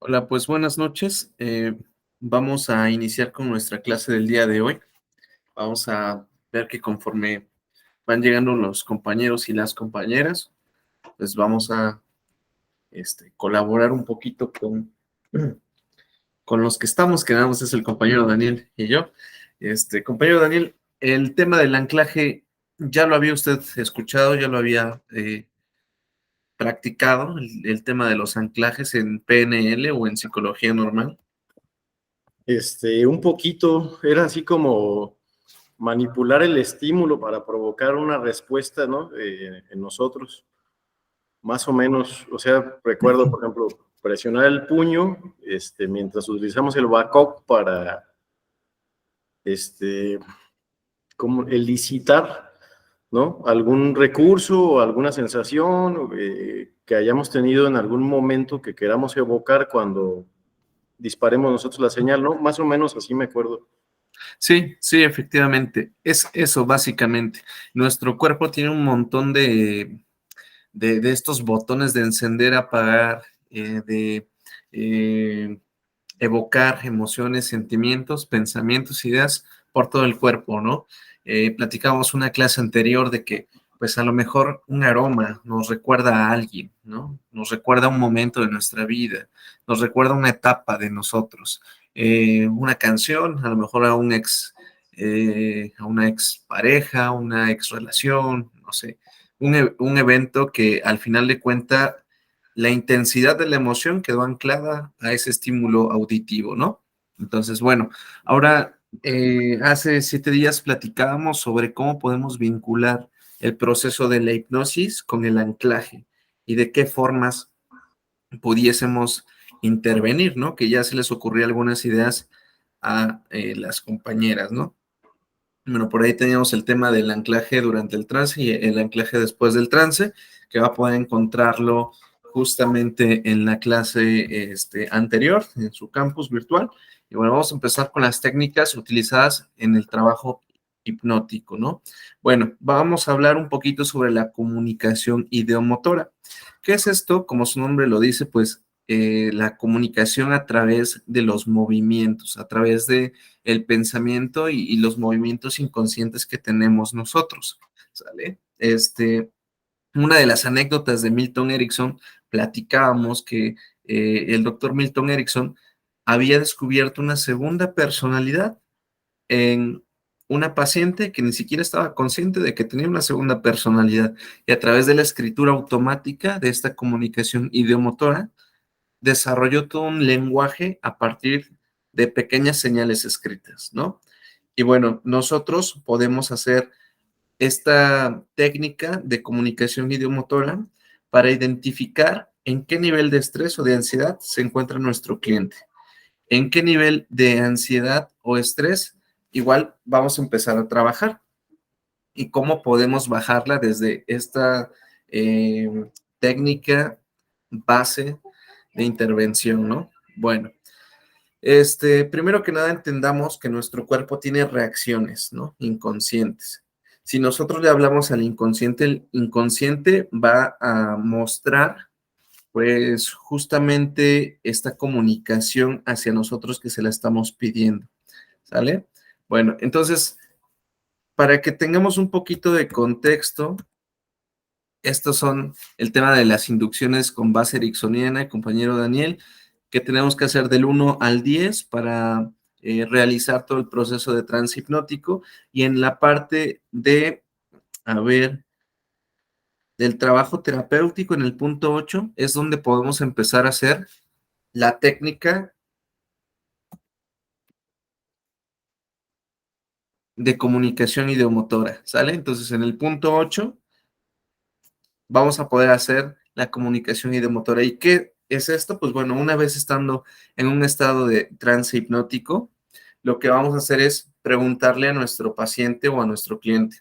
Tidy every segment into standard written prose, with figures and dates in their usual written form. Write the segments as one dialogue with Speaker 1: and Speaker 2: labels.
Speaker 1: Hola, pues buenas noches. Vamos a iniciar con nuestra clase del día de hoy. Vamos a ver que conforme van llegando los compañeros y las compañeras, pues vamos a colaborar un poquito con los que estamos, que nada más es el compañero Daniel y yo. Compañero Daniel, el tema del anclaje, ¿ya lo había usted escuchado? ¿Ya lo había practicado? El tema de los anclajes en PNL o en psicología normal.
Speaker 2: Un poquito, era así como manipular el estímulo para provocar una respuesta, ¿no? En nosotros, más o menos. O sea, recuerdo, por ejemplo, presionar el puño, mientras utilizamos el backup para, como elicitar, ¿no? Algún recurso o alguna sensación que hayamos tenido en algún momento que queramos evocar cuando disparemos nosotros la señal, ¿no? Más o menos así me acuerdo.
Speaker 1: Sí, sí, efectivamente. Es eso, básicamente. Nuestro cuerpo tiene un montón de estos botones de encender, apagar, de eh, evocar emociones, sentimientos, pensamientos, ideas por todo el cuerpo, ¿no? Platicábamos una clase anterior de que, pues a lo mejor un aroma nos recuerda a alguien, ¿no? Nos recuerda a un momento de nuestra vida, nos recuerda una etapa de nosotros. Una canción, a lo mejor a una ex pareja, una ex relación, no sé, un evento que al final de cuentas la intensidad de la emoción quedó anclada a ese estímulo auditivo, ¿no? Entonces, bueno, ahora, hace 7 días platicábamos sobre cómo podemos vincular el proceso de la hipnosis con el anclaje y de qué formas pudiésemos intervenir, ¿no? Que ya se les ocurrió algunas ideas a las compañeras, ¿no? Bueno, por ahí teníamos el tema del anclaje durante el trance y el anclaje después del trance, que va a poder encontrarlo justamente en la clase anterior, en su campus virtual. Y bueno, vamos a empezar con las técnicas utilizadas en el trabajo hipnótico, ¿no? Bueno, vamos a hablar un poquito sobre la comunicación ideomotora. ¿Qué es esto? Como su nombre lo dice, pues la comunicación a través de los movimientos, a través de el pensamiento y los movimientos inconscientes que tenemos nosotros, ¿sale? Una de las anécdotas de Milton Erickson, platicábamos que el doctor Milton Erickson había descubierto una segunda personalidad en una paciente que ni siquiera estaba consciente de que tenía una segunda personalidad y a través de la escritura automática de esta comunicación ideomotora desarrolló todo un lenguaje a partir de pequeñas señales escritas, ¿no? Y bueno, nosotros podemos hacer esta técnica de comunicación ideomotora para identificar en qué nivel de estrés o de ansiedad se encuentra nuestro cliente. En qué nivel de ansiedad o estrés igual vamos a empezar a trabajar y cómo podemos bajarla desde esta técnica base de intervención, ¿no? Bueno, primero que nada entendamos que nuestro cuerpo tiene reacciones, ¿no? Inconscientes. Si nosotros le hablamos al inconsciente, el inconsciente va a mostrar, pues, justamente esta comunicación hacia nosotros que se la estamos pidiendo, ¿sale? Bueno, entonces, para que tengamos un poquito de contexto, estos son el tema de las inducciones con base ericksoniana, compañero Daniel, que tenemos que hacer del 1 al 10 para realizar todo el proceso de trance hipnótico. Y en la parte de, a ver, del trabajo terapéutico, en el punto 8, es donde podemos empezar a hacer la técnica de comunicación ideomotora, ¿sale? Entonces, en el punto 8 vamos a poder hacer la comunicación ideomotora. ¿Y qué es esto? Pues bueno, una vez estando en un estado de trance hipnótico, lo que vamos a hacer es preguntarle a nuestro paciente o a nuestro cliente.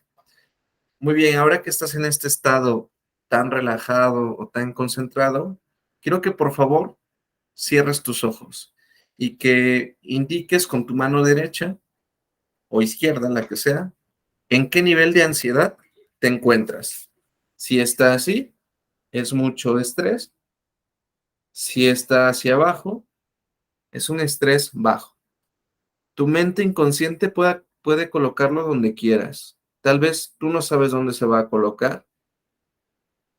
Speaker 1: Muy bien, ahora que estás en este estado tan relajado o tan concentrado, quiero que por favor cierres tus ojos y que indiques con tu mano derecha o izquierda, la que sea, en qué nivel de ansiedad te encuentras. Si está así, es mucho estrés. Si está hacia abajo, es un estrés bajo. Tu mente inconsciente puede colocarlo donde quieras. Tal vez tú no sabes dónde se va a colocar,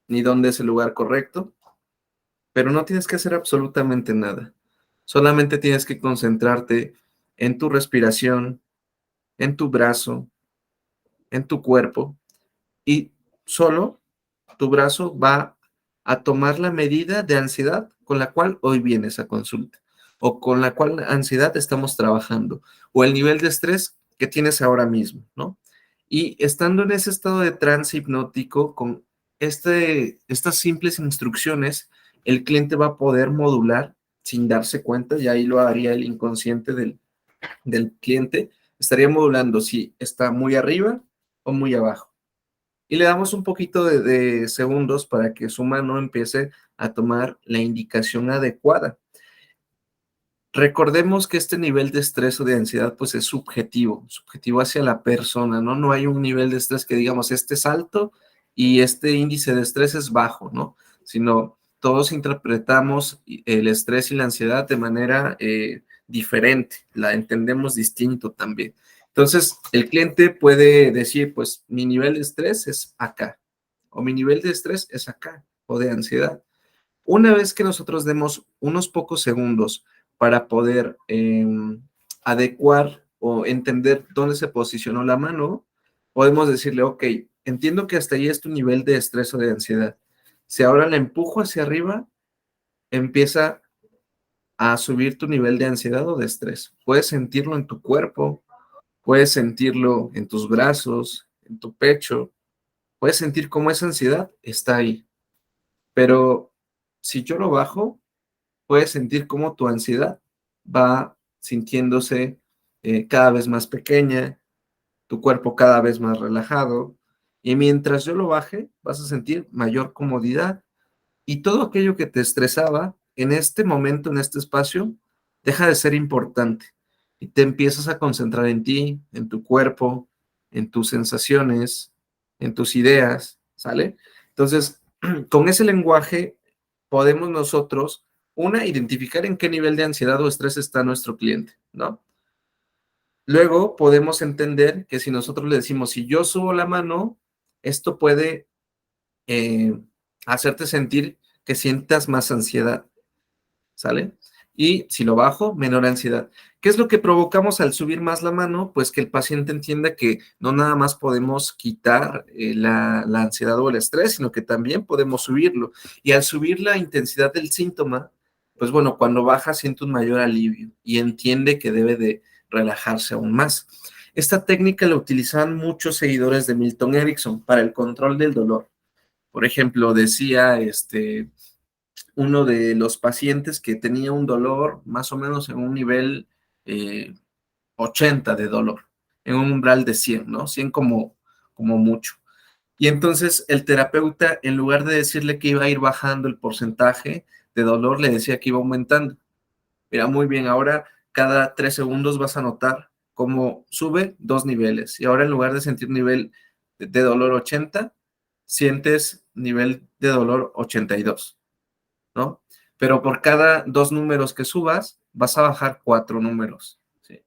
Speaker 1: ni dónde es el lugar correcto, pero no tienes que hacer absolutamente nada. Solamente tienes que concentrarte en tu respiración, en tu brazo, en tu cuerpo, y solo tu brazo va a tomar la medida de ansiedad con la cual hoy vienes a consulta, o con la cual ansiedad estamos trabajando, o el nivel de estrés que tienes ahora mismo, ¿no? Y estando en ese estado de trance hipnótico, con estas simples instrucciones, el cliente va a poder modular sin darse cuenta, y ahí lo haría el inconsciente del cliente, estaría modulando si está muy arriba o muy abajo. Y le damos un poquito de segundos para que su mano empiece a tomar la indicación adecuada. Recordemos que este nivel de estrés o de ansiedad pues es subjetivo hacia la persona, ¿no? No hay un nivel de estrés que digamos este es alto y este índice de estrés es bajo, ¿no? Sino todos interpretamos el estrés y la ansiedad de manera diferente, la entendemos distinto también. Entonces, el cliente puede decir, pues mi nivel de estrés es acá, o mi nivel de estrés es acá, o de ansiedad. Una vez que nosotros demos unos pocos segundos para poder adecuar o entender dónde se posicionó la mano, podemos decirle, ok, entiendo que hasta ahí es tu nivel de estrés o de ansiedad. Si ahora la empujo hacia arriba, empieza a subir tu nivel de ansiedad o de estrés. Puedes sentirlo en tu cuerpo, puedes sentirlo en tus brazos, en tu pecho, puedes sentir cómo esa ansiedad está ahí. Pero si yo lo bajo, puedes sentir cómo tu ansiedad va sintiéndose cada vez más pequeña, tu cuerpo cada vez más relajado, y mientras yo lo baje, vas a sentir mayor comodidad y todo aquello que te estresaba en este momento, en este espacio, deja de ser importante y te empiezas a concentrar en ti, en tu cuerpo, en tus sensaciones, en tus ideas, ¿sale? Entonces, con ese lenguaje podemos nosotros, una, identificar en qué nivel de ansiedad o estrés está nuestro cliente, ¿no? Luego podemos entender que si nosotros le decimos, si yo subo la mano, esto puede eh, hacerte sentir que sientas más ansiedad, ¿sale? Y si lo bajo, menor ansiedad. ¿Qué es lo que provocamos al subir más la mano? Pues que el paciente entienda que no nada más podemos quitar la ansiedad o el estrés, sino que también podemos subirlo. Y al subir la intensidad del síntoma, pues bueno, cuando baja siente un mayor alivio y entiende que debe de relajarse aún más. Esta técnica la utilizaban muchos seguidores de Milton Erickson para el control del dolor. Por ejemplo, decía uno de los pacientes que tenía un dolor más o menos en un nivel eh, 80 de dolor, en un umbral de 100, ¿no? 100 como mucho. Y entonces el terapeuta, en lugar de decirle que iba a ir bajando el porcentaje de dolor, le decía que iba aumentando. Mira, muy bien, ahora cada 3 segundos vas a notar cómo sube 2 niveles. Y ahora en lugar de sentir nivel de dolor 80, sientes nivel de dolor 82, ¿no? Pero por cada 2 números que subas, vas a bajar 4 números, ¿sí?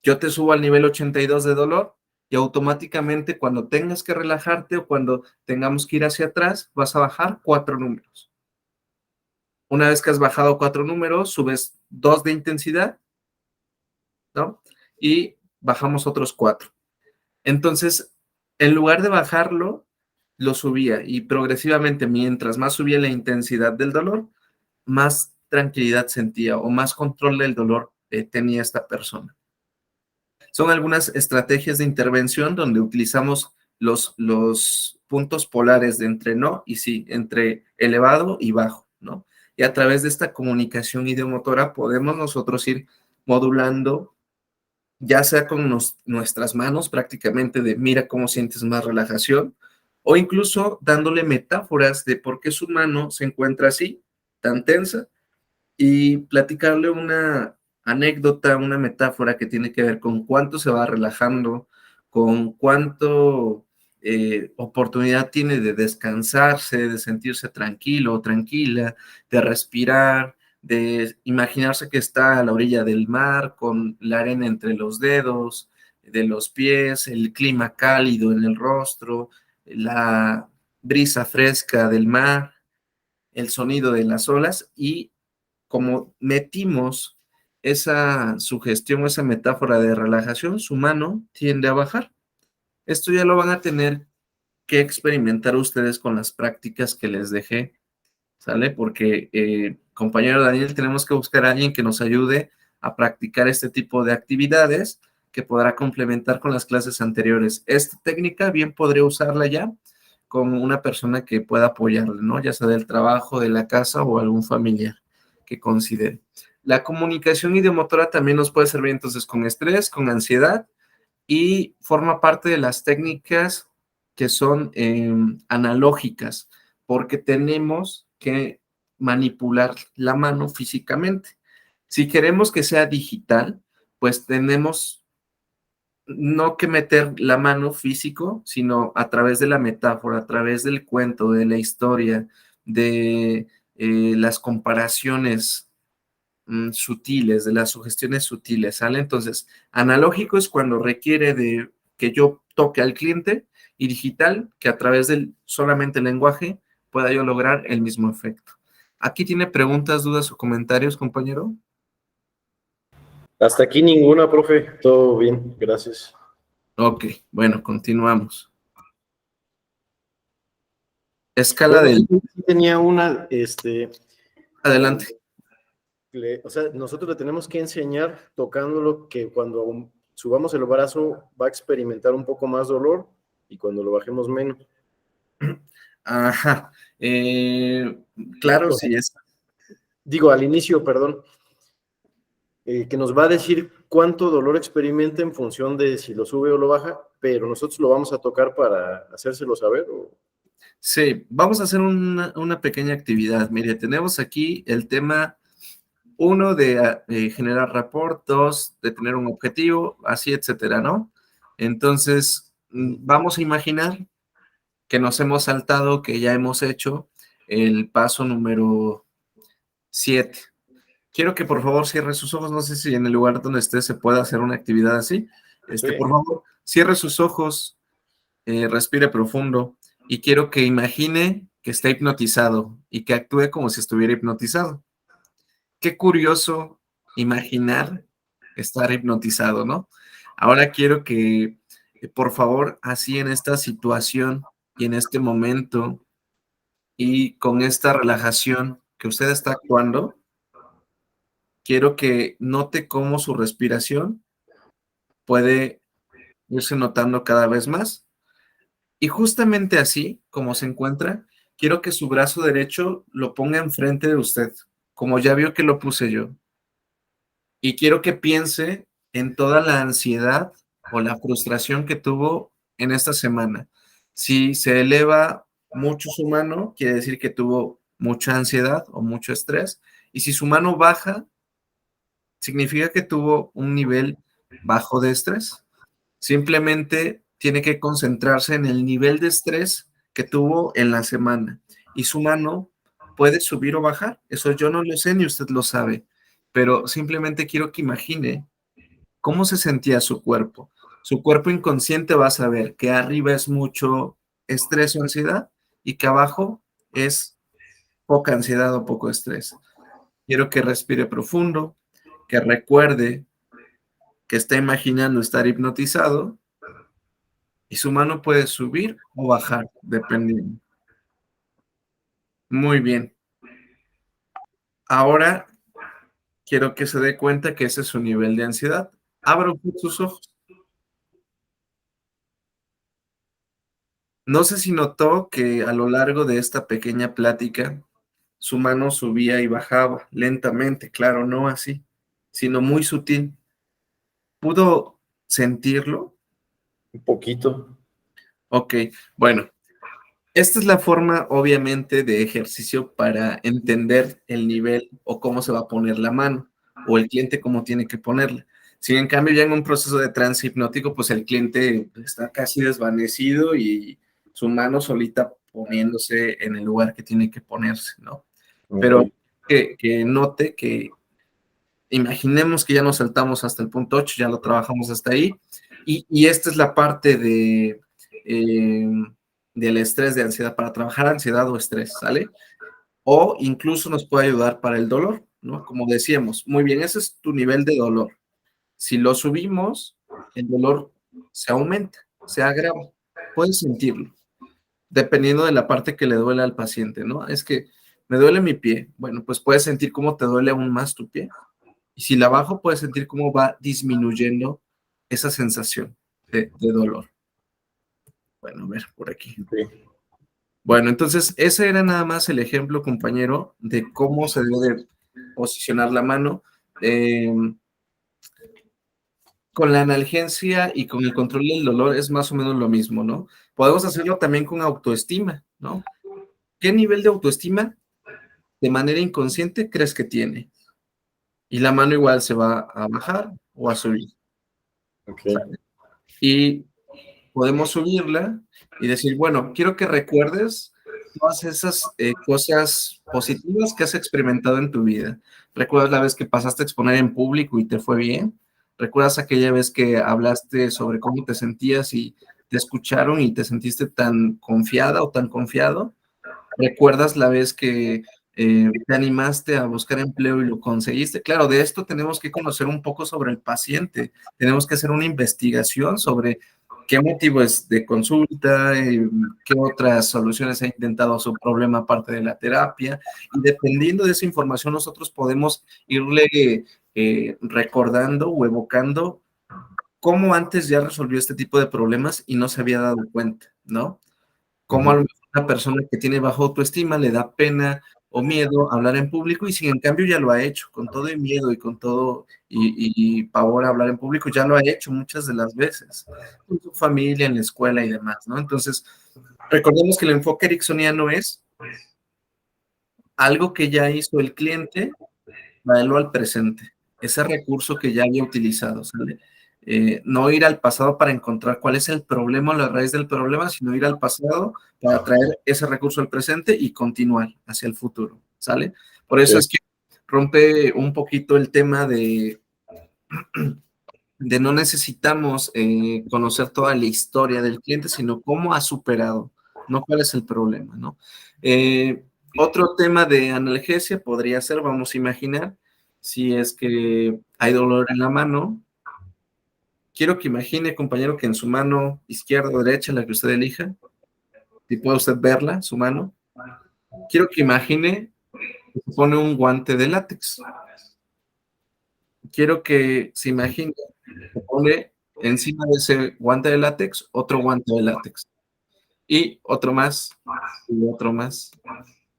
Speaker 1: Yo te subo al nivel 82 de dolor y automáticamente cuando tengas que relajarte o cuando tengamos que ir hacia atrás, vas a bajar 4 números. Una vez que has bajado 4 números, subes 2 de intensidad, ¿no? Y bajamos otros 4. Entonces, en lugar de bajarlo, lo subía y progresivamente, mientras más subía la intensidad del dolor, más tranquilidad sentía o más control del dolor tenía esta persona. Son algunas estrategias de intervención donde utilizamos los puntos polares de entre no y sí, entre elevado y bajo, ¿no? Y a través de esta comunicación ideomotora podemos nosotros ir modulando, ya sea con nuestras manos prácticamente de mira cómo sientes más relajación, o incluso dándole metáforas de por qué su mano se encuentra así, tan tensa, y platicarle una anécdota, una metáfora que tiene que ver con cuánto se va relajando, con cuánto oportunidad tiene de descansarse, de sentirse tranquilo o tranquila, de respirar, de imaginarse que está a la orilla del mar, con la arena entre los dedos, de los pies, el clima cálido en el rostro, la brisa fresca del mar, el sonido de las olas, y como metimos esa sugestión, esa metáfora de relajación, su mano tiende a bajar. Esto ya lo van a tener que experimentar ustedes con las prácticas que les dejé, ¿sale? Porque, compañero Daniel, tenemos que buscar a alguien que nos ayude a practicar este tipo de actividades que podrá complementar con las clases anteriores. Esta técnica bien podría usarla ya con una persona que pueda apoyarle, ¿no? Ya sea del trabajo, de la casa o algún familiar que considere. La comunicación ideomotora también nos puede servir entonces con estrés, con ansiedad, y forma parte de las técnicas que son analógicas, porque tenemos que manipular la mano físicamente. Si queremos que sea digital, pues tenemos no que meter la mano físico, sino a través de la metáfora, a través del cuento, de la historia, de las comparaciones sutiles, de las sugestiones sutiles, ¿sale? Entonces, analógico es cuando requiere de que yo toque al cliente, y digital, que a través del solamente el lenguaje pueda yo lograr el mismo efecto. ¿Aquí tiene preguntas, dudas o comentarios, compañero?
Speaker 2: Hasta aquí ninguna, profe. Todo bien, gracias.
Speaker 1: Ok, bueno, continuamos. Escala
Speaker 2: Bueno, sí,
Speaker 1: del...
Speaker 2: sí tenía una,
Speaker 1: Adelante.
Speaker 2: cuando o sea, nosotros le tenemos que enseñar tocándolo que cuando subamos el brazo va a experimentar un poco más dolor y cuando lo bajemos menos.
Speaker 1: Ajá. Claro,
Speaker 2: O sea,
Speaker 1: sí es.
Speaker 2: digo, al inicio, perdón, que nos va a decir cuánto dolor experimenta en función de si lo sube o lo baja, pero nosotros lo vamos a tocar para hacérselo saber.
Speaker 1: Sí, vamos a hacer una pequeña actividad. Mire, tenemos aquí el tema uno de generar rapport, dos de tener un objetivo, así, etcétera, ¿no? Entonces, vamos a imaginar que nos hemos saltado, que ya hemos hecho el paso número 7. Quiero que por favor cierre sus ojos. No sé si en el lugar donde esté se puede hacer una actividad así.
Speaker 2: Sí.
Speaker 1: Por favor, cierre sus ojos, respire profundo, y quiero que imagine que está hipnotizado y que actúe como si estuviera hipnotizado. Qué curioso imaginar estar hipnotizado, ¿no? Ahora quiero que, por favor, así en esta situación y en este momento y con esta relajación que usted está actuando, quiero que note cómo su respiración puede irse notando cada vez más. Y justamente así, como se encuentra, quiero que su brazo derecho lo ponga enfrente de usted, como ya vio que lo puse yo. Y quiero que piense en toda la ansiedad o la frustración que tuvo en esta semana. Si se eleva mucho su mano, quiere decir que tuvo mucha ansiedad o mucho estrés. Y si su mano baja, significa que tuvo un nivel bajo de estrés. Simplemente tiene que concentrarse en el nivel de estrés que tuvo en la semana. Y su mano puede subir o bajar. Eso yo no lo sé ni usted lo sabe. Pero simplemente quiero que imagine cómo se sentía su cuerpo. Su cuerpo inconsciente va a saber que arriba es mucho estrés o ansiedad y que abajo es poca ansiedad o poco estrés. Quiero que respire profundo, que recuerde que está imaginando estar hipnotizado, y su mano puede subir o bajar, dependiendo. Muy bien. Ahora quiero que se dé cuenta que ese es su nivel de ansiedad. Abra usted sus ojos. No sé si notó que a lo largo de esta pequeña plática, su mano subía y bajaba lentamente, claro, no así, sino muy sutil. ¿Pudo sentirlo?
Speaker 2: Un poquito.
Speaker 1: Ok, bueno, esta es la forma, obviamente, de ejercicio para entender el nivel o cómo se va a poner la mano, o el cliente cómo tiene que ponerla. Si en cambio ya en un proceso de trance hipnótico, pues el cliente está casi desvanecido y su mano solita poniéndose en el lugar que tiene que ponerse, ¿no?
Speaker 2: Ok.
Speaker 1: Pero que note que imaginemos que ya nos saltamos hasta el punto 8, ya lo trabajamos hasta ahí, y esta es la parte del estrés, de ansiedad, para trabajar ansiedad o estrés, ¿sale? O incluso nos puede ayudar para el dolor, ¿no? Como decíamos, muy bien, ese es tu nivel de dolor. Si lo subimos, el dolor se aumenta, se agrava, puedes sentirlo, dependiendo de la parte que le duele al paciente, ¿no? Es que me duele mi pie, bueno, pues puedes sentir cómo te duele aún más tu pie. Y si la bajo, puedes sentir cómo va disminuyendo esa sensación de dolor. Bueno, a ver, por aquí.
Speaker 2: Sí.
Speaker 1: Bueno, entonces ese era nada más el ejemplo, compañero, de cómo se debe de posicionar la mano. Con la analgesia y con el control del dolor es más o menos lo mismo, ¿no? Podemos hacerlo también con autoestima, ¿no? ¿Qué nivel de autoestima de manera inconsciente crees que tiene? Y la mano igual se va a bajar o a subir.
Speaker 2: Okay.
Speaker 1: Y podemos subirla y decir, bueno, quiero que recuerdes todas esas cosas positivas que has experimentado en tu vida. ¿Recuerdas la vez que pasaste a exponer en público y te fue bien? ¿Recuerdas aquella vez que hablaste sobre cómo te sentías y te escucharon y te sentiste tan confiada o tan confiado? ¿Recuerdas la vez que te animaste a buscar empleo y lo conseguiste? Claro, de esto tenemos que conocer un poco sobre el paciente. Tenemos que hacer una investigación sobre qué motivo es de consulta, qué otras soluciones ha intentado a su problema aparte de la terapia. Y dependiendo de esa información, nosotros podemos irle recordando o evocando cómo antes ya resolvió este tipo de problemas y no se había dado cuenta, ¿no? Cómo a lo mejor una persona que tiene baja autoestima le da pena o miedo hablar en público y sin en cambio ya lo ha hecho, con todo el miedo y con todo y pavor a hablar en público, ya lo ha hecho muchas de las veces, con su familia, en la escuela y demás, ¿no? Entonces, recordemos que el enfoque ericksoniano es algo que ya hizo el cliente, traerlo al presente, ese recurso que ya había utilizado, ¿sale? No ir al pasado para encontrar cuál es el problema o la raíz del problema, sino ir al pasado para traer ese recurso al presente y continuar hacia el futuro, ¿sale? Por eso
Speaker 2: Sí.
Speaker 1: es que rompe un poquito el tema de no necesitamos conocer toda la historia del cliente, sino cómo ha superado, no cuál es el problema, ¿no? Otro tema de analgesia podría ser, vamos a imaginar, si es que hay dolor en la mano, quiero que imagine, compañero, que en su mano izquierda o derecha, la que usted elija, si puede usted verla, su mano, quiero que imagine que se pone un guante de látex. Quiero que se imagine que pone encima de ese guante de látex otro guante de látex. Y otro más, y otro más,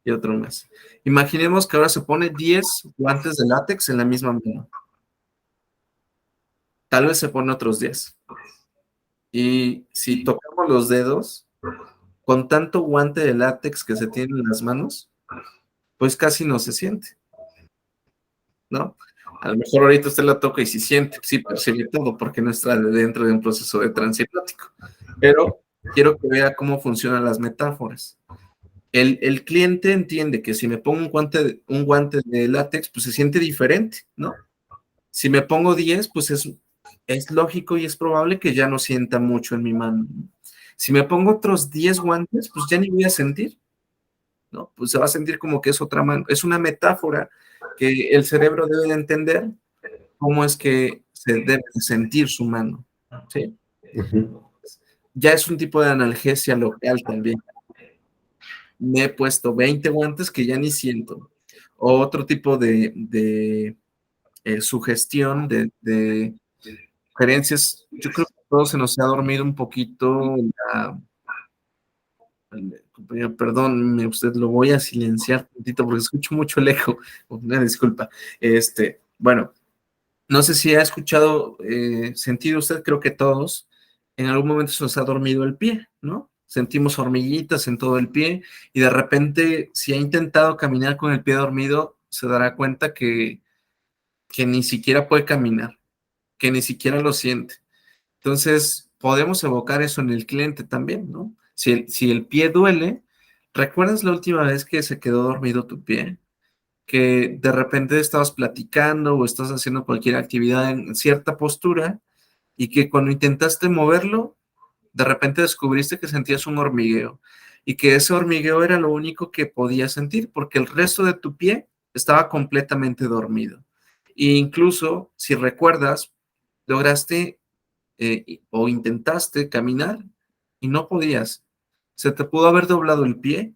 Speaker 1: y otro más. Imaginemos que ahora se pone 10 guantes de látex en la misma mano. Tal vez se pone otros 10. Y si tocamos los dedos, con tanto guante de látex que se tiene en las manos, pues casi no se siente, ¿no? A lo mejor ahorita usted la toca y sí siente, sí percibe todo, porque no está dentro de un proceso de transhipnótico. Pero quiero que vea cómo funcionan las metáforas. El cliente entiende que si me pongo un guante de látex, pues se siente diferente, ¿no? Si me pongo 10, pues es lógico y es probable que ya no sienta mucho en mi mano. Si me pongo otros 10 guantes, pues ya ni voy a sentir, ¿no? Pues se va a sentir como que es otra mano. Es una metáfora que el cerebro debe de entender cómo es que se debe sentir su mano, ¿sí? Ya es un tipo de analgesia local también. Me he puesto 20 guantes que ya ni siento. O otro tipo de sugestión, de sugerencias. Yo creo que a todos se nos ha dormido un poquito compañero, perdón, usted lo voy a silenciar un poquito porque escucho mucho el eco. Una disculpa. Bueno, no sé si ha escuchado, sentido usted, creo que todos, en algún momento se nos ha dormido el pie, ¿no? Sentimos hormiguitas en todo el pie y de repente, si ha intentado caminar con el pie dormido, se dará cuenta que ni siquiera puede caminar, que ni siquiera lo siente. Entonces, podemos evocar eso en el cliente también, ¿no? Si el pie duele, ¿recuerdas la última vez que se quedó dormido tu pie? que de repente estabas platicando o estás haciendo cualquier actividad en cierta postura y que cuando intentaste moverlo, de repente descubriste que sentías un hormigueo y que ese hormigueo era lo único que podías sentir porque el resto de tu pie estaba completamente dormido. E incluso, si recuerdas, lograste o intentaste caminar y no podías. Se te pudo haber doblado el pie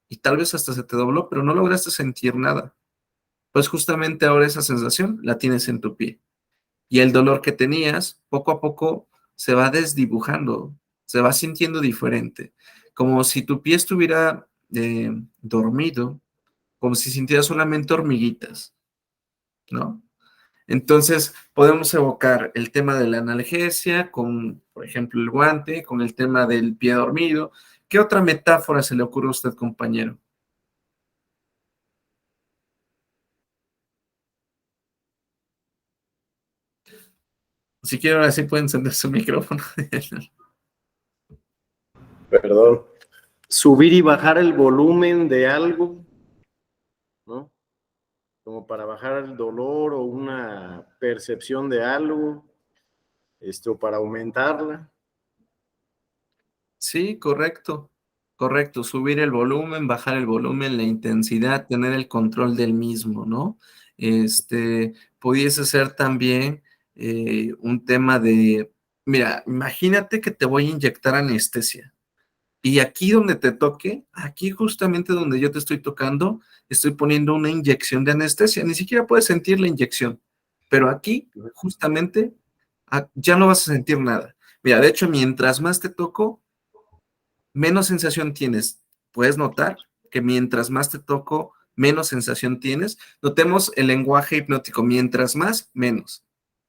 Speaker 1: y tal vez hasta se te dobló, pero no lograste sentir nada. Pues justamente ahora esa sensación la tienes en tu pie. Y el dolor que tenías, poco a poco se va desdibujando, se va sintiendo diferente, como si tu pie estuviera dormido, como si sintieras solamente hormiguitas, ¿no? Entonces, podemos evocar el tema de la analgesia con, por ejemplo, el guante, con el tema del pie dormido. ¿Qué otra metáfora se le ocurre a usted, compañero? Si quiere, ahora sí puede encender su micrófono.
Speaker 2: Perdón. Subir y bajar el volumen de algo, ¿no? Como para bajar el dolor o una percepción de algo, o para aumentarla.
Speaker 1: Sí, correcto, correcto. Subir el volumen, bajar el volumen, la intensidad, tener el control del mismo, ¿no? Pudiese ser también un tema de, mira, imagínate que te voy a inyectar anestesia. Y aquí donde te toque, aquí justamente donde yo te estoy tocando, estoy poniendo una inyección de anestesia. Ni siquiera puedes sentir la inyección, pero aquí justamente ya no vas a sentir nada. Mira, de hecho, mientras más te toco, menos sensación tienes. Puedes notar que mientras más te toco, menos sensación tienes. Notemos el lenguaje hipnótico. Mientras más, menos.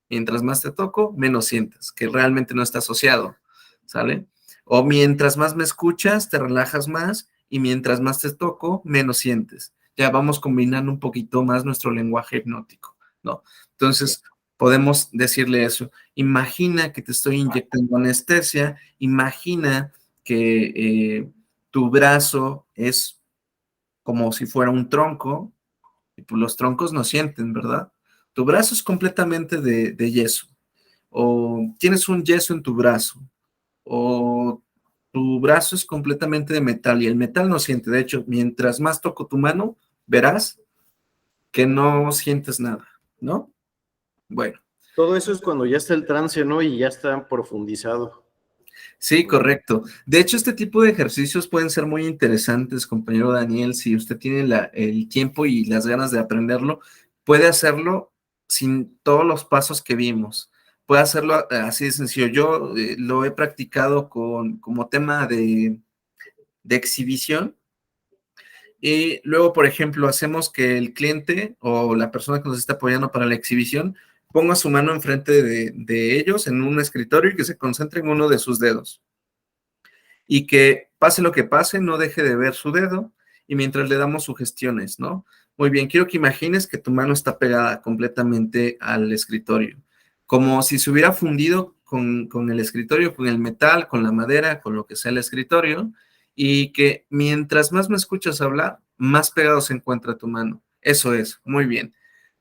Speaker 1: Mientras más te toco, menos sientes, que realmente no está asociado, ¿sale? O mientras más me escuchas, te relajas más y mientras más te toco, menos sientes. Ya vamos combinando un poquito más nuestro lenguaje hipnótico, ¿no? Entonces, podemos decirle eso. Imagina que te estoy inyectando anestesia, imagina que tu brazo es como si fuera un tronco, y pues los troncos no sienten, ¿verdad? Tu brazo es completamente de yeso, o tienes un yeso en tu brazo, o tu brazo es completamente de metal y el metal no siente. De hecho, mientras más toco tu mano, verás que no sientes nada, ¿no? Bueno,
Speaker 2: Todo eso es cuando ya está el trance, ¿no? Y ya está profundizado.
Speaker 1: sí, correcto. De hecho, este tipo de ejercicios pueden ser muy interesantes, compañero Daniel, si usted tiene el tiempo y las ganas de aprenderlo, puede hacerlo sin todos los pasos que vimos. Puede hacerlo así de sencillo. Yo lo he practicado como tema de exhibición. Y luego, por ejemplo, hacemos que el cliente o la persona que nos está apoyando para la exhibición ponga su mano enfrente de ellos en un escritorio y que se concentre en uno de sus dedos. Y que pase lo que pase, no deje de ver su dedo y mientras le damos sugestiones, ¿no? Muy bien, quiero que imagines que tu mano está pegada completamente al escritorio, como si se hubiera fundido con el escritorio, con el metal, con la madera, con lo que sea el escritorio, y que mientras más me escuchas hablar, más pegado se encuentra tu mano. Eso es, muy bien.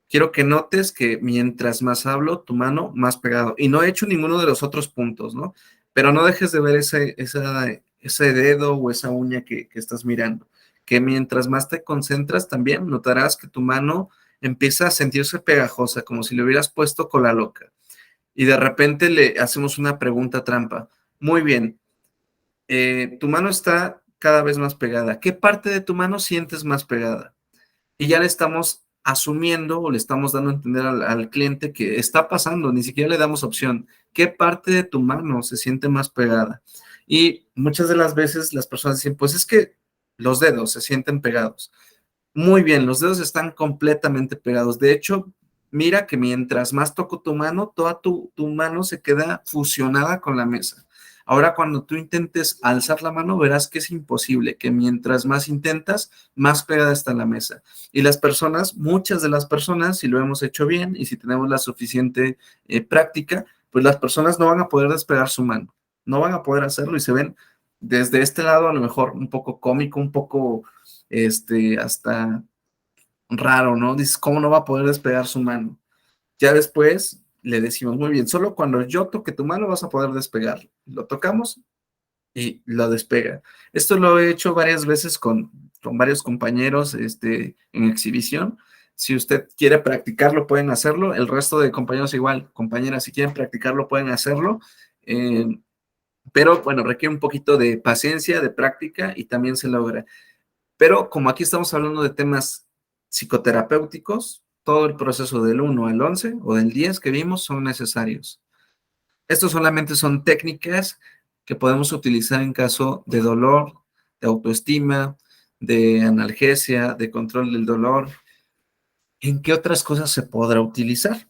Speaker 1: Quiero que notes que mientras más hablo, tu mano más pegado. Y no he hecho ninguno de los otros puntos, ¿no? Pero no dejes de ver ese dedo o esa uña que estás mirando. Que mientras más te concentras también, notarás que tu mano empieza a sentirse pegajosa, como si le hubieras puesto cola loca. Y de repente le hacemos una pregunta trampa. Muy bien, tu mano está cada vez más pegada. ¿Qué parte de tu mano sientes más pegada? Y ya le estamos asumiendo o le estamos dando a entender al cliente que está pasando, ni siquiera le damos opción. ¿Qué parte de tu mano se siente más pegada? Y muchas de las veces las personas dicen, pues es que los dedos se sienten pegados. Muy bien, los dedos están completamente pegados. De hecho, mira que mientras más toco tu mano, toda tu mano se queda fusionada con la mesa. Ahora, cuando tú intentes alzar la mano, verás que es imposible, que mientras más intentas, más pegada está la mesa. Y las personas, muchas de las personas, si lo hemos hecho bien y si tenemos la suficiente práctica, pues las personas no van a poder despegar su mano, no van a poder hacerlo y se ven desde este lado a lo mejor un poco cómico, un poco hasta raro, ¿no? Dices, ¿cómo no va a poder despegar su mano? Ya después le decimos, muy bien, solo cuando yo toque tu mano vas a poder despegar. Lo tocamos y lo despega. Esto lo he hecho varias veces con varios compañeros en exhibición. Si usted quiere practicarlo, pueden hacerlo. El resto de compañeros igual, compañeras, si quieren practicarlo, pueden hacerlo. Eh, pero bueno, requiere un poquito de paciencia, de práctica y también se logra. Pero como aquí estamos hablando de temas psicoterapéuticos, todo el proceso del 1 al 11 o del 10 que vimos son necesarios. Estos solamente son técnicas que podemos utilizar en caso de dolor, de autoestima, de analgesia, de control del dolor. ¿En qué otras cosas se podrá utilizar?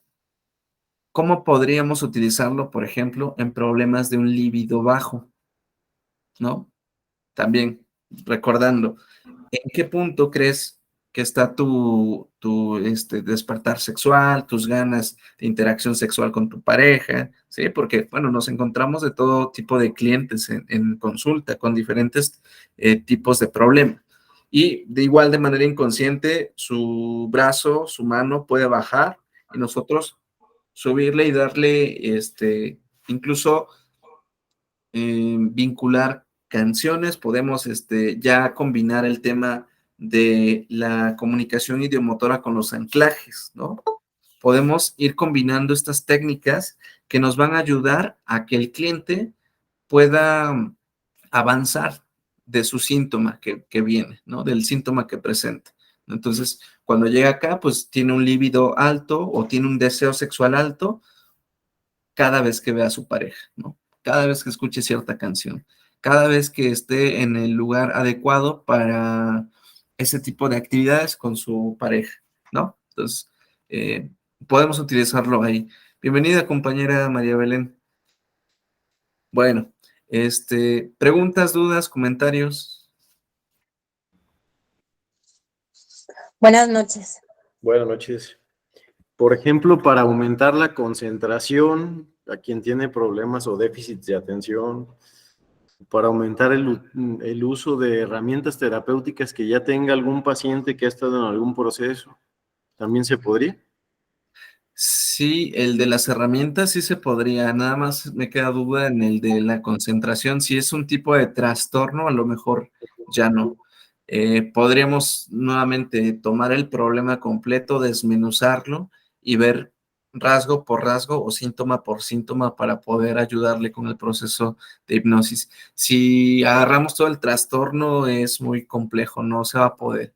Speaker 1: ¿Cómo podríamos utilizarlo, por ejemplo, en problemas de un líbido bajo? ¿No? También, recordando, ¿en qué punto crees que está tu despertar sexual, tus ganas de interacción sexual con tu pareja? ¿Sí? Porque, bueno, nos encontramos de todo tipo de clientes en consulta con diferentes tipos de problemas. Y de igual de manera inconsciente, su brazo, su mano puede bajar y nosotros subirle y darle, incluso vincular canciones, podemos ya combinar el tema de la comunicación idiomotora con los anclajes, ¿no? Podemos ir combinando estas técnicas que nos van a ayudar a que el cliente pueda avanzar de su síntoma que viene, ¿no? Del síntoma que presenta. Entonces, cuando llega acá, pues tiene un líbido alto o tiene un deseo sexual alto cada vez que vea a su pareja, ¿no? Cada vez que escuche cierta canción, cada vez que esté en el lugar adecuado para ese tipo de actividades con su pareja, ¿no? Entonces, eh, podemos utilizarlo ahí. Bienvenida, compañera María Belén. Bueno, preguntas, dudas, comentarios.
Speaker 3: Buenas noches.
Speaker 2: Buenas noches. Por ejemplo, para aumentar la concentración, a quien tiene problemas o déficits de atención, para aumentar el uso de herramientas terapéuticas que ya tenga algún paciente que ha estado en algún proceso, ¿también se podría?
Speaker 1: Sí, el de las herramientas sí se podría, nada más me queda duda en el de la concentración. Si es un tipo de trastorno, a lo mejor ya no. Podríamos nuevamente tomar el problema completo, desmenuzarlo y ver rasgo por rasgo o síntoma por síntoma para poder ayudarle con el proceso de hipnosis. Si agarramos todo el trastorno es muy complejo, no se va a poder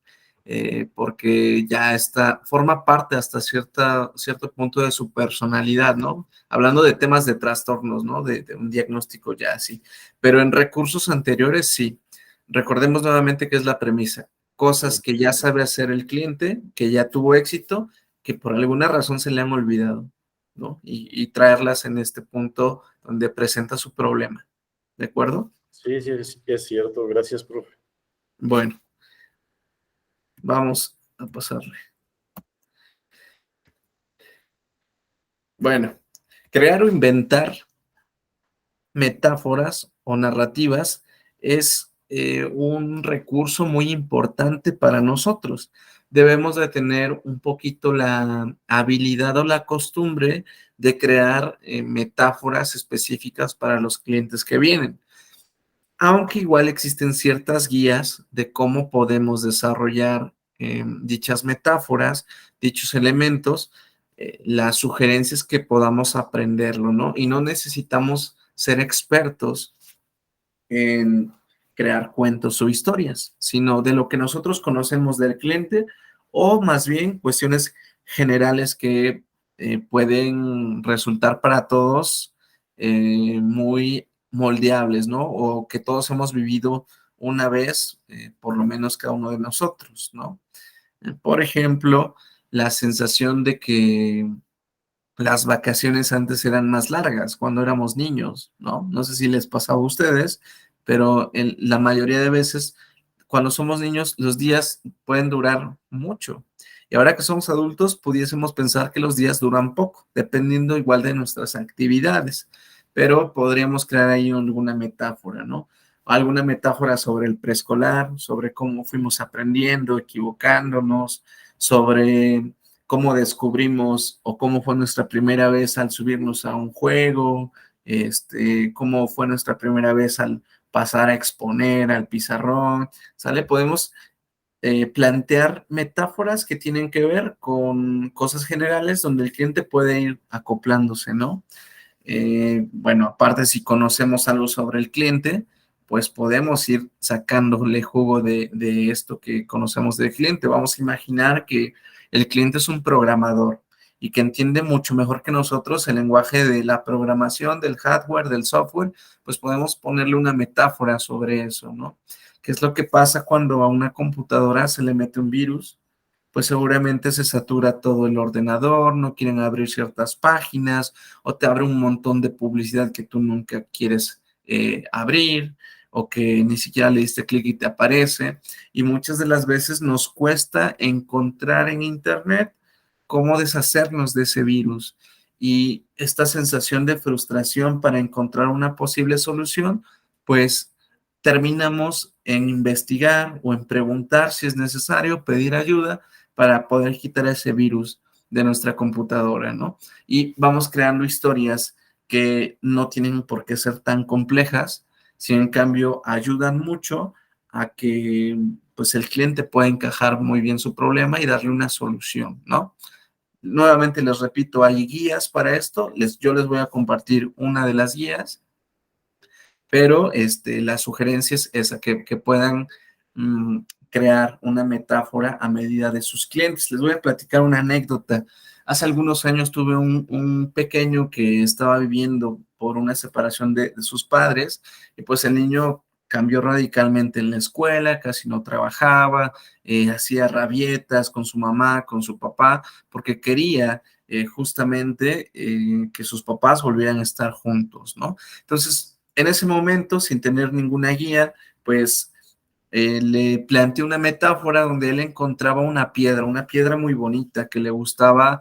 Speaker 1: porque ya está, forma parte hasta cierto punto de su personalidad, ¿no? Hablando de temas de trastornos, ¿no? De un diagnóstico ya así. Pero en recursos anteriores, sí. Recordemos nuevamente que es la premisa. Cosas que ya sabe hacer el cliente, que ya tuvo éxito, que por alguna razón se le han olvidado, ¿no? Y traerlas en este punto donde presenta su problema. ¿De acuerdo?
Speaker 2: Sí, sí, es cierto. Gracias, profe.
Speaker 1: Bueno, vamos a pasarle. Bueno, crear o inventar metáforas o narrativas es un recurso muy importante para nosotros. Debemos de tener un poquito la habilidad o la costumbre de crear metáforas específicas para los clientes que vienen, aunque igual existen ciertas guías de cómo podemos desarrollar dichas metáforas, dichos elementos, las sugerencias que podamos aprenderlo, ¿no? Y no necesitamos ser expertos en crear cuentos o historias, sino de lo que nosotros conocemos del cliente o más bien cuestiones generales que pueden resultar para todos muy moldeables, ¿no? O que todos hemos vivido una vez, por lo menos cada uno de nosotros, ¿no? Por ejemplo, la sensación de que las vacaciones antes eran más largas cuando éramos niños, ¿no? No sé si les pasaba a ustedes, pero la mayoría de veces cuando somos niños los días pueden durar mucho. Y ahora que somos adultos, pudiésemos pensar que los días duran poco, dependiendo igual de nuestras actividades, pero podríamos crear ahí alguna metáfora, ¿no? Alguna metáfora sobre el preescolar, sobre cómo fuimos aprendiendo, equivocándonos, sobre cómo descubrimos o cómo fue nuestra primera vez al subirnos a un juego, cómo fue nuestra primera vez al pasar a exponer al pizarrón, ¿sale? Podemos plantear metáforas que tienen que ver con cosas generales donde el cliente puede ir acoplándose, ¿no? Bueno, aparte si conocemos algo sobre el cliente, pues podemos ir sacándole jugo de esto que conocemos del cliente. Vamos a imaginar que el cliente es un programador y que entiende mucho mejor que nosotros el lenguaje de la programación, del hardware, del software, pues podemos ponerle una metáfora sobre eso, ¿no? ¿Qué es lo que pasa cuando a una computadora se le mete un virus? Pues seguramente se satura todo el ordenador, no quieren abrir ciertas páginas o te abre un montón de publicidad que tú nunca quieres abrir o que ni siquiera le diste clic y te aparece. Y muchas de las veces nos cuesta encontrar en Internet cómo deshacernos de ese virus. Y esta sensación de frustración para encontrar una posible solución, pues terminamos en investigar o en preguntar si es necesario, pedir ayuda para poder quitar ese virus de nuestra computadora, ¿no? Y vamos creando historias que no tienen por qué ser tan complejas, sino en cambio ayudan mucho a que pues el cliente pueda encajar muy bien su problema y darle una solución, ¿no? Nuevamente les repito, hay guías para esto, yo les voy a compartir una de las guías, pero la sugerencia es esa, que puedan crear una metáfora a medida de sus clientes. Les voy a platicar una anécdota. Hace algunos años tuve un pequeño que estaba viviendo por una separación de sus padres y pues el niño cambió radicalmente en la escuela, casi no trabajaba, hacía rabietas con su mamá, con su papá, porque quería justamente que sus papás volvieran a estar juntos, ¿no? Entonces, en ese momento, sin tener ninguna guía, pues le planteé una metáfora donde él encontraba una piedra muy bonita que le gustaba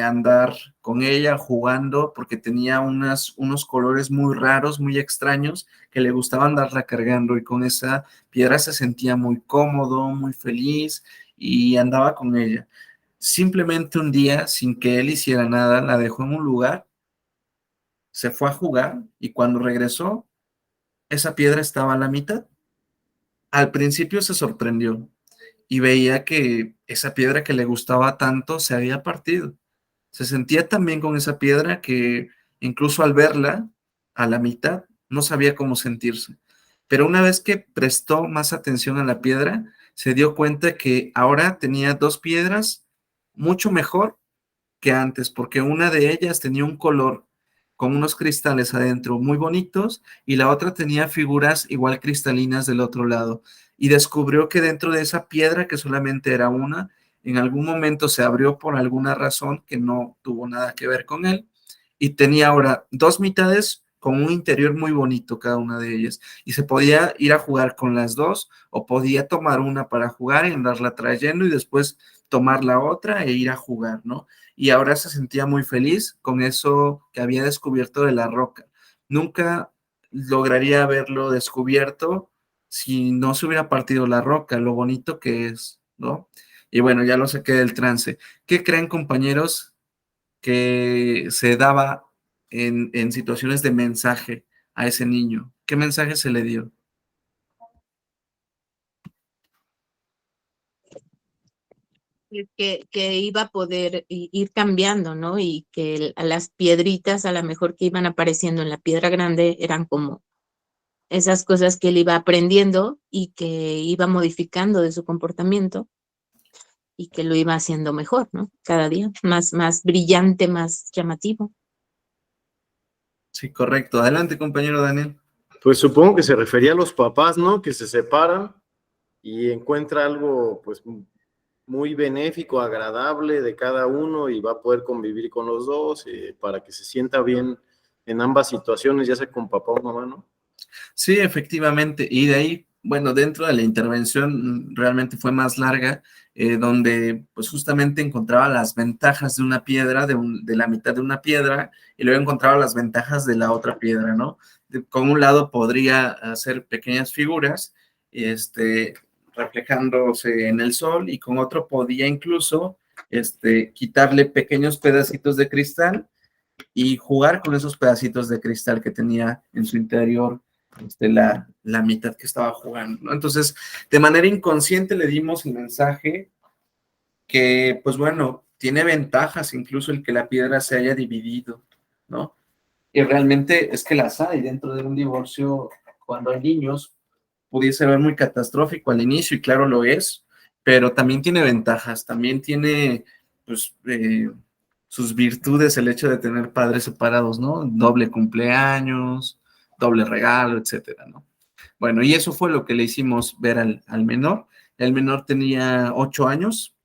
Speaker 1: andar con ella jugando porque tenía unos colores muy raros, muy extraños, que le gustaba andarla cargando y con esa piedra se sentía muy cómodo, muy feliz y andaba con ella. Simplemente un día, sin que él hiciera nada, la dejó en un lugar, se fue a jugar y cuando regresó, esa piedra estaba a la mitad. Al principio se sorprendió y veía que esa piedra que le gustaba tanto se había partido. Se sentía tan bien con esa piedra que incluso al verla a la mitad no sabía cómo sentirse. Pero una vez que prestó más atención a la piedra, se dio cuenta que ahora tenía dos piedras mucho mejor que antes, porque una de ellas tenía un color con unos cristales adentro muy bonitos y la otra tenía figuras igual cristalinas del otro lado. Y descubrió que dentro de esa piedra, que solamente era una, en algún momento se abrió por alguna razón que no tuvo nada que ver con él y tenía ahora dos mitades con un interior muy bonito cada una de ellas y se podía ir a jugar con las dos o podía tomar una para jugar y andarla trayendo y después tomar la otra e ir a jugar, ¿no? Y ahora se sentía muy feliz con eso que había descubierto de la roca. Nunca lograría haberlo descubierto si no se hubiera partido la roca, lo bonito que es, ¿no? Y bueno, ya lo saqué del trance. ¿Qué creen, compañeros, que se daba en situaciones de mensaje a ese niño? ¿Qué mensaje se le dio?
Speaker 4: Que iba a poder ir cambiando, ¿no? Y que a las piedritas a lo mejor que iban apareciendo en la piedra grande eran como esas cosas que él iba aprendiendo y que iba modificando de su comportamiento y que lo iba haciendo mejor, ¿no? Cada día, más brillante, más llamativo.
Speaker 1: Sí, correcto. Adelante, compañero Daniel.
Speaker 2: Pues supongo que se refería a los papás, ¿no? Que se separan y encuentra algo, pues, muy benéfico, agradable de cada uno y va a poder convivir con los dos para que se sienta bien en ambas situaciones, ya sea con papá o mamá, ¿no?
Speaker 1: Sí, efectivamente. Y de ahí, bueno, dentro de la intervención realmente fue más larga, donde pues justamente encontraba las ventajas de una piedra, de la mitad de una piedra, y luego encontraba las ventajas de la otra piedra, ¿no? Con un lado podría hacer pequeñas figuras, reflejándose en el sol, y con otro podía incluso quitarle pequeños pedacitos de cristal y jugar con esos pedacitos de cristal que tenía en su interior, la mitad que estaba jugando, ¿no? Entonces, de manera inconsciente le dimos el mensaje que, pues bueno, tiene ventajas incluso el que la piedra se haya dividido, ¿no? Y realmente es que las hay dentro de un divorcio cuando hay niños. Pudiese ver muy catastrófico al inicio, y claro lo es, pero también tiene ventajas, también tiene, pues, sus virtudes el hecho de tener padres separados, ¿no? Doble cumpleaños, doble regalo, etcétera, ¿no? Bueno, y eso fue lo que le hicimos ver al menor. El menor tenía 8 años,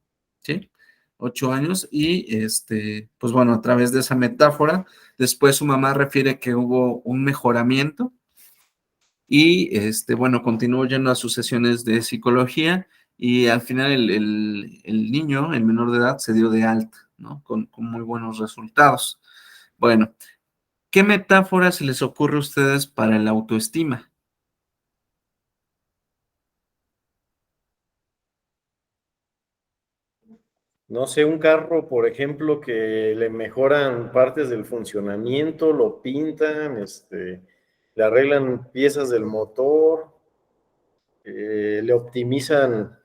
Speaker 1: ¿sí? 8 años, y pues bueno, a través de esa metáfora, después su mamá refiere que hubo un mejoramiento, y bueno, continuó yendo a sus sesiones de psicología, y al final el niño, el menor de edad, se dio de alta, ¿no? Con muy buenos resultados. Bueno, ¿qué metáfora se les ocurre a ustedes para la autoestima?
Speaker 2: No sé, un carro, por ejemplo, que le mejoran partes del funcionamiento, lo pintan, le arreglan piezas del motor, le optimizan,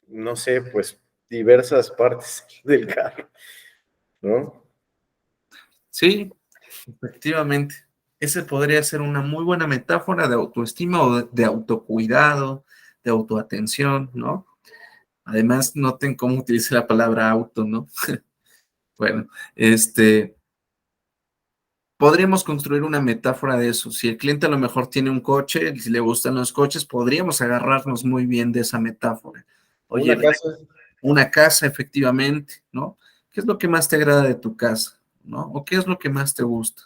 Speaker 2: no sé, pues diversas partes del carro, ¿no?
Speaker 1: Sí, efectivamente. Ese podría ser una muy buena metáfora de autoestima o de autocuidado, de autoatención, ¿no? Además, noten cómo utilice la palabra auto, ¿no? Bueno, podríamos construir una metáfora de eso. Si el cliente a lo mejor tiene un coche, si le gustan los coches, podríamos agarrarnos muy bien de esa metáfora. Oye,
Speaker 2: Una casa.
Speaker 1: una casa, efectivamente, ¿no? ¿Qué es lo que más te agrada de tu casa, ¿no? ¿O qué es lo que más te gusta?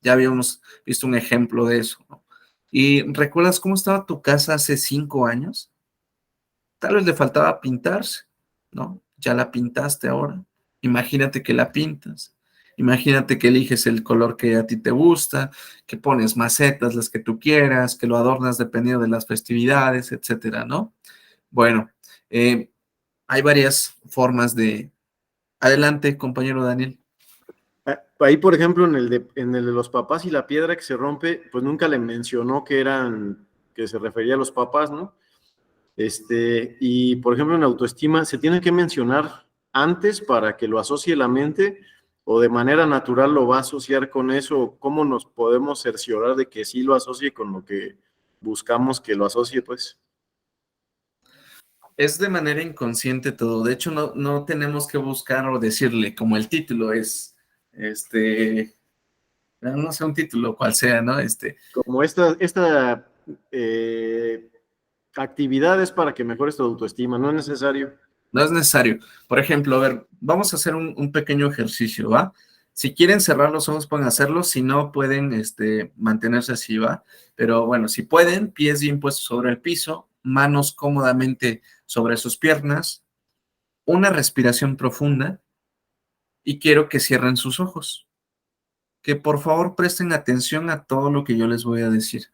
Speaker 1: Ya habíamos visto un ejemplo de eso, ¿no? ¿Y recuerdas cómo estaba tu casa hace 5 años? Tal vez le faltaba pintarse, ¿no? Ya la pintaste ahora. Imagínate que la pintas. Imagínate que eliges el color que a ti te gusta, que pones macetas, las que tú quieras, que lo adornas dependiendo de las festividades, etcétera, ¿no? Bueno, hay varias formas de... Adelante, compañero Daniel.
Speaker 2: Ahí, por ejemplo, en el de los papás y la piedra que se rompe, pues nunca le mencionó que se refería a los papás, ¿no? Y por ejemplo, en autoestima, ¿se tiene que mencionar antes para que lo asocie la mente o de manera natural lo va a asociar con eso? ¿Cómo nos podemos cerciorar de que sí lo asocie con lo que buscamos que lo asocie, pues?
Speaker 1: Es de manera inconsciente todo. De hecho, no tenemos que buscar o decirle, como el título es, no sé, un título cual sea, ¿no?
Speaker 2: Como esta actividad es para que mejores tu autoestima, no es necesario.
Speaker 1: No es necesario. Por ejemplo, a ver, vamos a hacer un pequeño ejercicio, ¿va? Si quieren cerrar los ojos, pueden hacerlo. Si no, pueden mantenerse así, ¿va? Pero bueno, si pueden, pies bien puestos sobre el piso, manos cómodamente sobre sus piernas, una respiración profunda, y quiero que cierren sus ojos. Que por favor presten atención a todo lo que yo les voy a decir.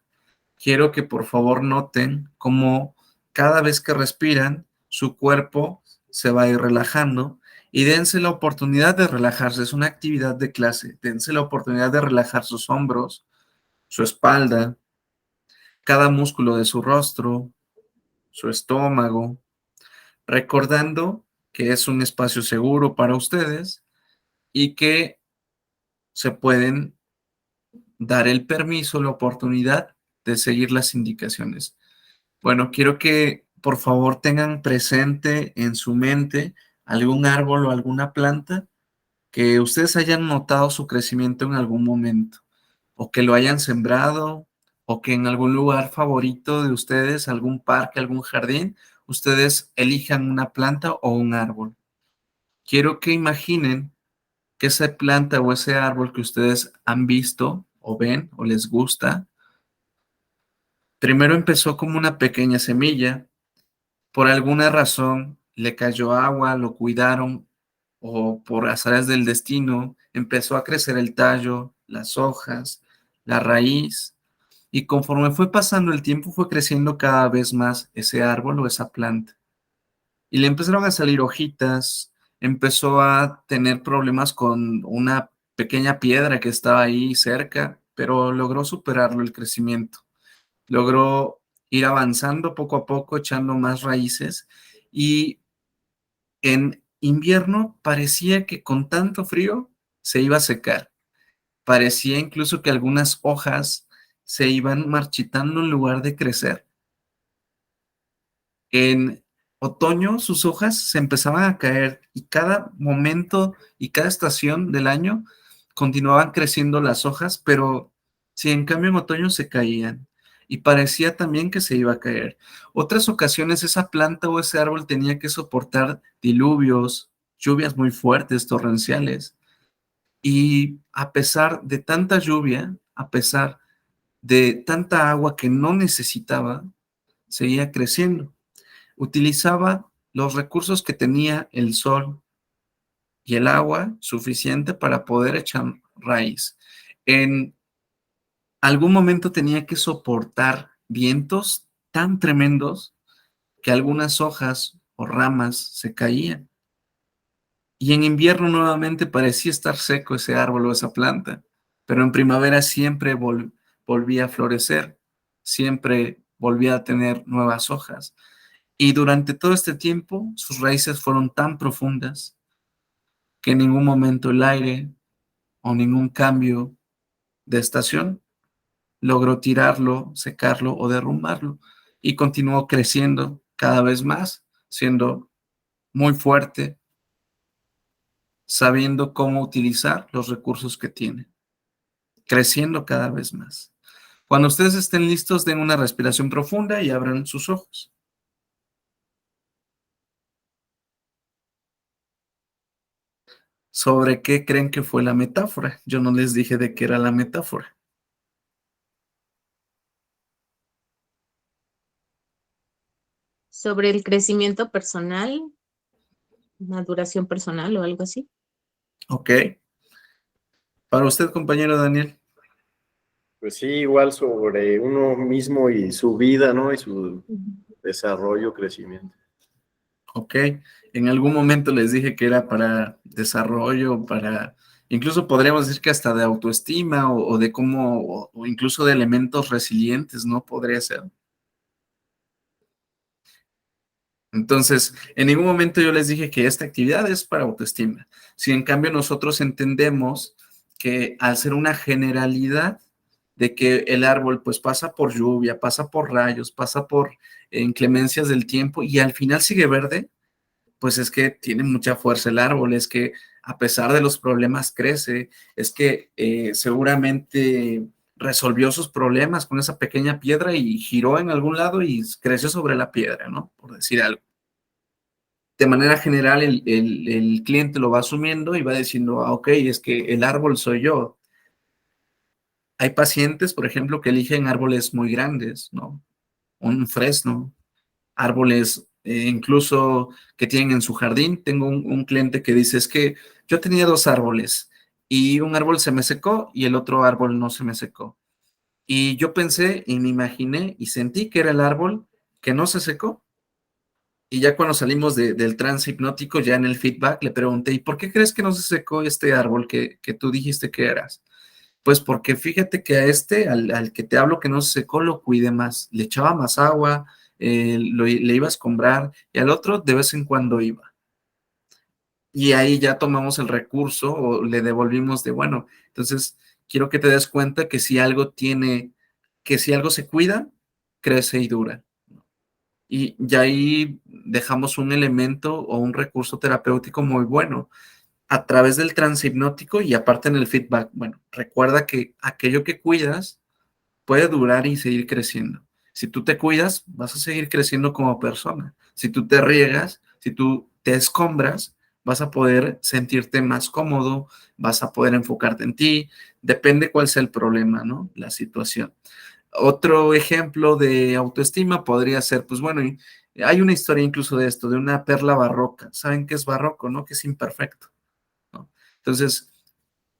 Speaker 1: Quiero que por favor noten cómo cada vez que respiran, su cuerpo se va a ir relajando, y dense la oportunidad de relajarse. Es una actividad de clase. Dense la oportunidad de relajar sus hombros, su espalda, cada músculo de su rostro, su estómago, recordando que es un espacio seguro para ustedes y que se pueden dar el permiso, la oportunidad de seguir las indicaciones. Bueno, quiero que por favor tengan presente en su mente algún árbol o alguna planta que ustedes hayan notado su crecimiento en algún momento, o que lo hayan sembrado, o que en algún lugar favorito de ustedes, algún parque, algún jardín, ustedes elijan una planta o un árbol. Quiero que imaginen que esa planta o ese árbol que ustedes han visto o ven o les gusta, primero empezó como una pequeña semilla. Por alguna razón le cayó agua, lo cuidaron, o por azares del destino empezó a crecer el tallo, las hojas, la raíz, Y conforme fue pasando el tiempo, fue creciendo cada vez más ese árbol o esa planta. Y le empezaron a salir hojitas, empezó a tener problemas con una pequeña piedra que estaba ahí cerca, pero logró superarlo el crecimiento. Logró ir avanzando poco a poco, echando más raíces. Y en invierno parecía que con tanto frío se iba a secar. Parecía incluso que algunas hojas se iban marchitando en lugar de crecer. En otoño sus hojas se empezaban a caer y cada momento y cada estación del año continuaban creciendo las hojas, pero si en cambio en otoño se caían y parecía también que se iba a caer. Otras ocasiones esa planta o ese árbol tenía que soportar diluvios, lluvias muy fuertes, torrenciales. Y a pesar de tanta lluvia, a pesar de tanta agua que no necesitaba, seguía creciendo. Utilizaba los recursos que tenía el sol y el agua suficiente para poder echar raíz. En algún momento tenía que soportar vientos tan tremendos que algunas hojas o ramas se caían. Y en invierno nuevamente parecía estar seco ese árbol o esa planta, pero en primavera siempre volvía a florecer, siempre volvía a tener nuevas hojas. Y durante todo este tiempo sus raíces fueron tan profundas que en ningún momento el aire o ningún cambio de estación logró tirarlo, secarlo o derrumbarlo. Y continuó creciendo cada vez más, siendo muy fuerte, sabiendo cómo utilizar los recursos que tiene, creciendo cada vez más. Cuando ustedes estén listos, den una respiración profunda y abran sus ojos. ¿Sobre qué creen que fue la metáfora? Yo no les dije de qué era la metáfora.
Speaker 4: Sobre el crecimiento personal, maduración personal o algo así.
Speaker 1: ¿Ok? Para usted, compañero Daniel.
Speaker 2: Pues sí, igual sobre uno mismo y su vida, ¿no? Y su
Speaker 4: Ujú.
Speaker 2: desarrollo, crecimiento.
Speaker 1: Ok. En algún momento les dije que era para desarrollo, para, incluso podríamos decir que hasta de autoestima o de cómo, o incluso de elementos resilientes, ¿no? Podría ser. Entonces, en ningún momento yo les dije que esta actividad es para autoestima. Si en cambio nosotros entendemos que al ser una generalidad de que el árbol pues pasa por lluvia, pasa por rayos, pasa por inclemencias del tiempo y al final sigue verde, pues es que tiene mucha fuerza el árbol, es que a pesar de los problemas crece, es que seguramente resolvió sus problemas con esa pequeña piedra y giró en algún lado y creció sobre la piedra, ¿no? Por decir algo. De manera general, el cliente lo va asumiendo y va diciendo, ah, ok, es que el árbol soy yo. Hay pacientes, por ejemplo, que eligen árboles muy grandes, ¿no? Un fresno, árboles incluso que tienen en su jardín. Tengo un cliente que dice, es que yo tenía dos árboles y un árbol se me secó y el otro árbol no se me secó. Y yo pensé y me imaginé y sentí que era el árbol que no se secó. Y ya cuando salimos del trance hipnótico, ya en el feedback, le pregunté, ¿y por qué crees que no se secó este árbol que tú dijiste que eras? Pues porque fíjate que a este, al que te hablo que no se secó, lo cuidé más. Le echaba más agua, le iba a escombrar, y al otro de vez en cuando iba. Y ahí ya tomamos el recurso o le devolvimos de, bueno, entonces quiero que te des cuenta que si algo tiene, que si algo se cuida, crece y dura. Y ya ahí dejamos un elemento o un recurso terapéutico muy bueno a través del trance hipnótico y aparte en el feedback. Bueno, recuerda que aquello que cuidas puede durar y seguir creciendo. Si tú te cuidas, vas a seguir creciendo como persona. Si tú te riegas, si tú te escombras, vas a poder sentirte más cómodo, vas a poder enfocarte en ti. Depende cuál sea el problema, ¿no? La situación. Otro ejemplo de autoestima podría ser, pues bueno, hay una historia incluso de esto, de una perla barroca. ¿Saben qué es barroco, no? Que es imperfecto, ¿no? Entonces,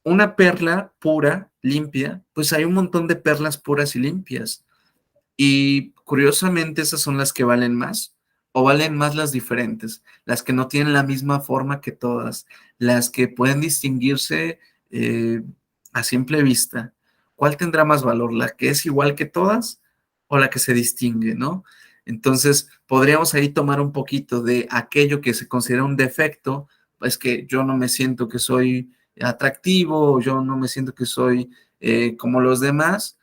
Speaker 1: una perla pura, limpia, pues hay un montón de perlas puras y limpias. Y curiosamente esas son las que valen más, o valen más las diferentes, las que no tienen la misma forma que todas, las que pueden distinguirse eh, a simple vista. ¿Cuál tendrá más valor? ¿La que es igual que todas o la que se distingue, no? Entonces, podríamos ahí tomar un poquito de aquello que se considera un defecto, pues que yo no me siento que soy atractivo, yo no me siento que soy como los demás,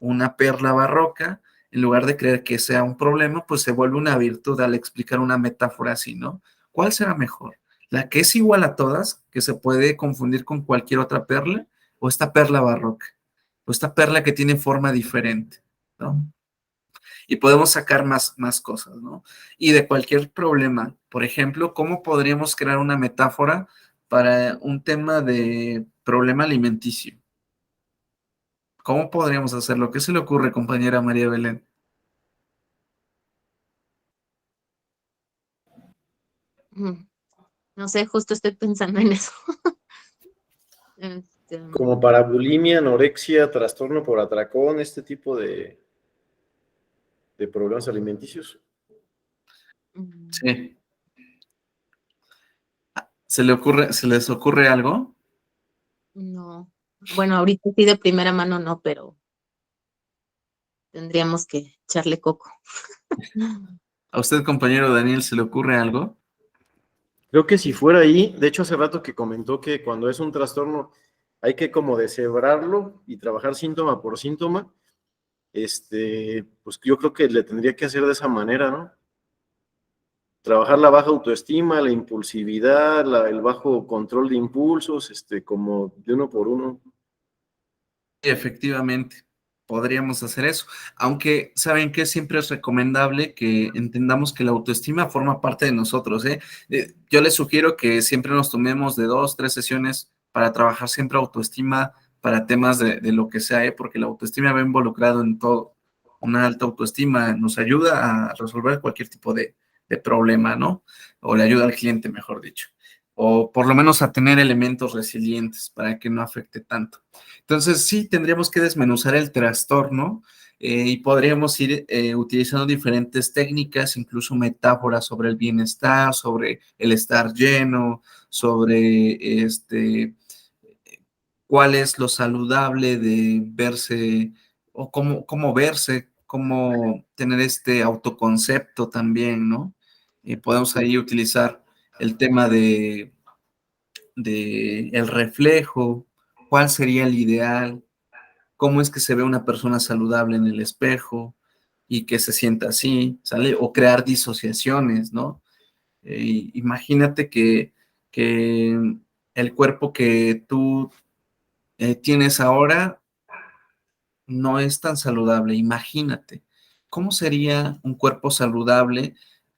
Speaker 1: una perla barroca, en lugar de creer que sea un problema, pues se vuelve una virtud al explicar una metáfora así, ¿no? ¿Cuál será mejor? ¿La que es igual a todas, que se puede confundir con cualquier otra perla, o esta perla barroca, o esta perla que tiene forma diferente, ¿no? Y podemos sacar más cosas, ¿no? Y de cualquier problema, por ejemplo, ¿cómo podríamos crear una metáfora para un tema de problema alimenticio? ¿Cómo podríamos hacerlo? ¿Qué se le ocurre, compañera María Belén?
Speaker 4: Mm, No sé, justo estoy pensando en eso. Este,
Speaker 2: Como para bulimia, anorexia, trastorno por atracón, este tipo de problemas alimenticios.
Speaker 4: mm,
Speaker 1: Sí. Se les ocurre algo?
Speaker 4: no. Bueno, ahorita sí de primera mano no, pero tendríamos que echarle coco.
Speaker 1: ¿A usted, compañero Daniel, se le ocurre algo?
Speaker 2: Creo que si fuera ahí, de hecho hace rato que comentó que cuando es un trastorno hay que como deshebrarlo y trabajar síntoma por síntoma, pues yo creo que le tendría que hacer de esa manera, ¿no? Trabajar la baja autoestima, la impulsividad, el bajo control de impulsos, como de uno por uno.
Speaker 1: Sí, efectivamente, podríamos hacer eso. Aunque, ¿saben qué? Siempre es recomendable que entendamos que la autoestima forma parte de nosotros, ¿eh? Yo les sugiero que siempre nos tomemos de 2, 3 sesiones para trabajar siempre autoestima para temas de lo que sea, ¿eh? Porque la autoestima va involucrado en todo. Una alta autoestima nos ayuda a resolver cualquier tipo de problema, ¿no? O le ayuda al cliente, mejor dicho. O por lo menos a tener elementos resilientes para que no afecte tanto. Entonces, sí, tendríamos que desmenuzar el trastorno y podríamos ir utilizando diferentes técnicas, incluso metáforas sobre el bienestar, sobre el estar lleno, sobre cuál es lo saludable de verse o cómo verse, cómo tener este autoconcepto también, ¿no? Podemos ahí utilizar el tema de el reflejo, cuál sería el ideal, cómo es que se ve una persona saludable en el espejo y que se sienta así, ¿sale? O crear disociaciones, ¿no? Imagínate que el cuerpo que tú tienes ahora no es tan saludable. Imagínate, ¿cómo sería un cuerpo saludable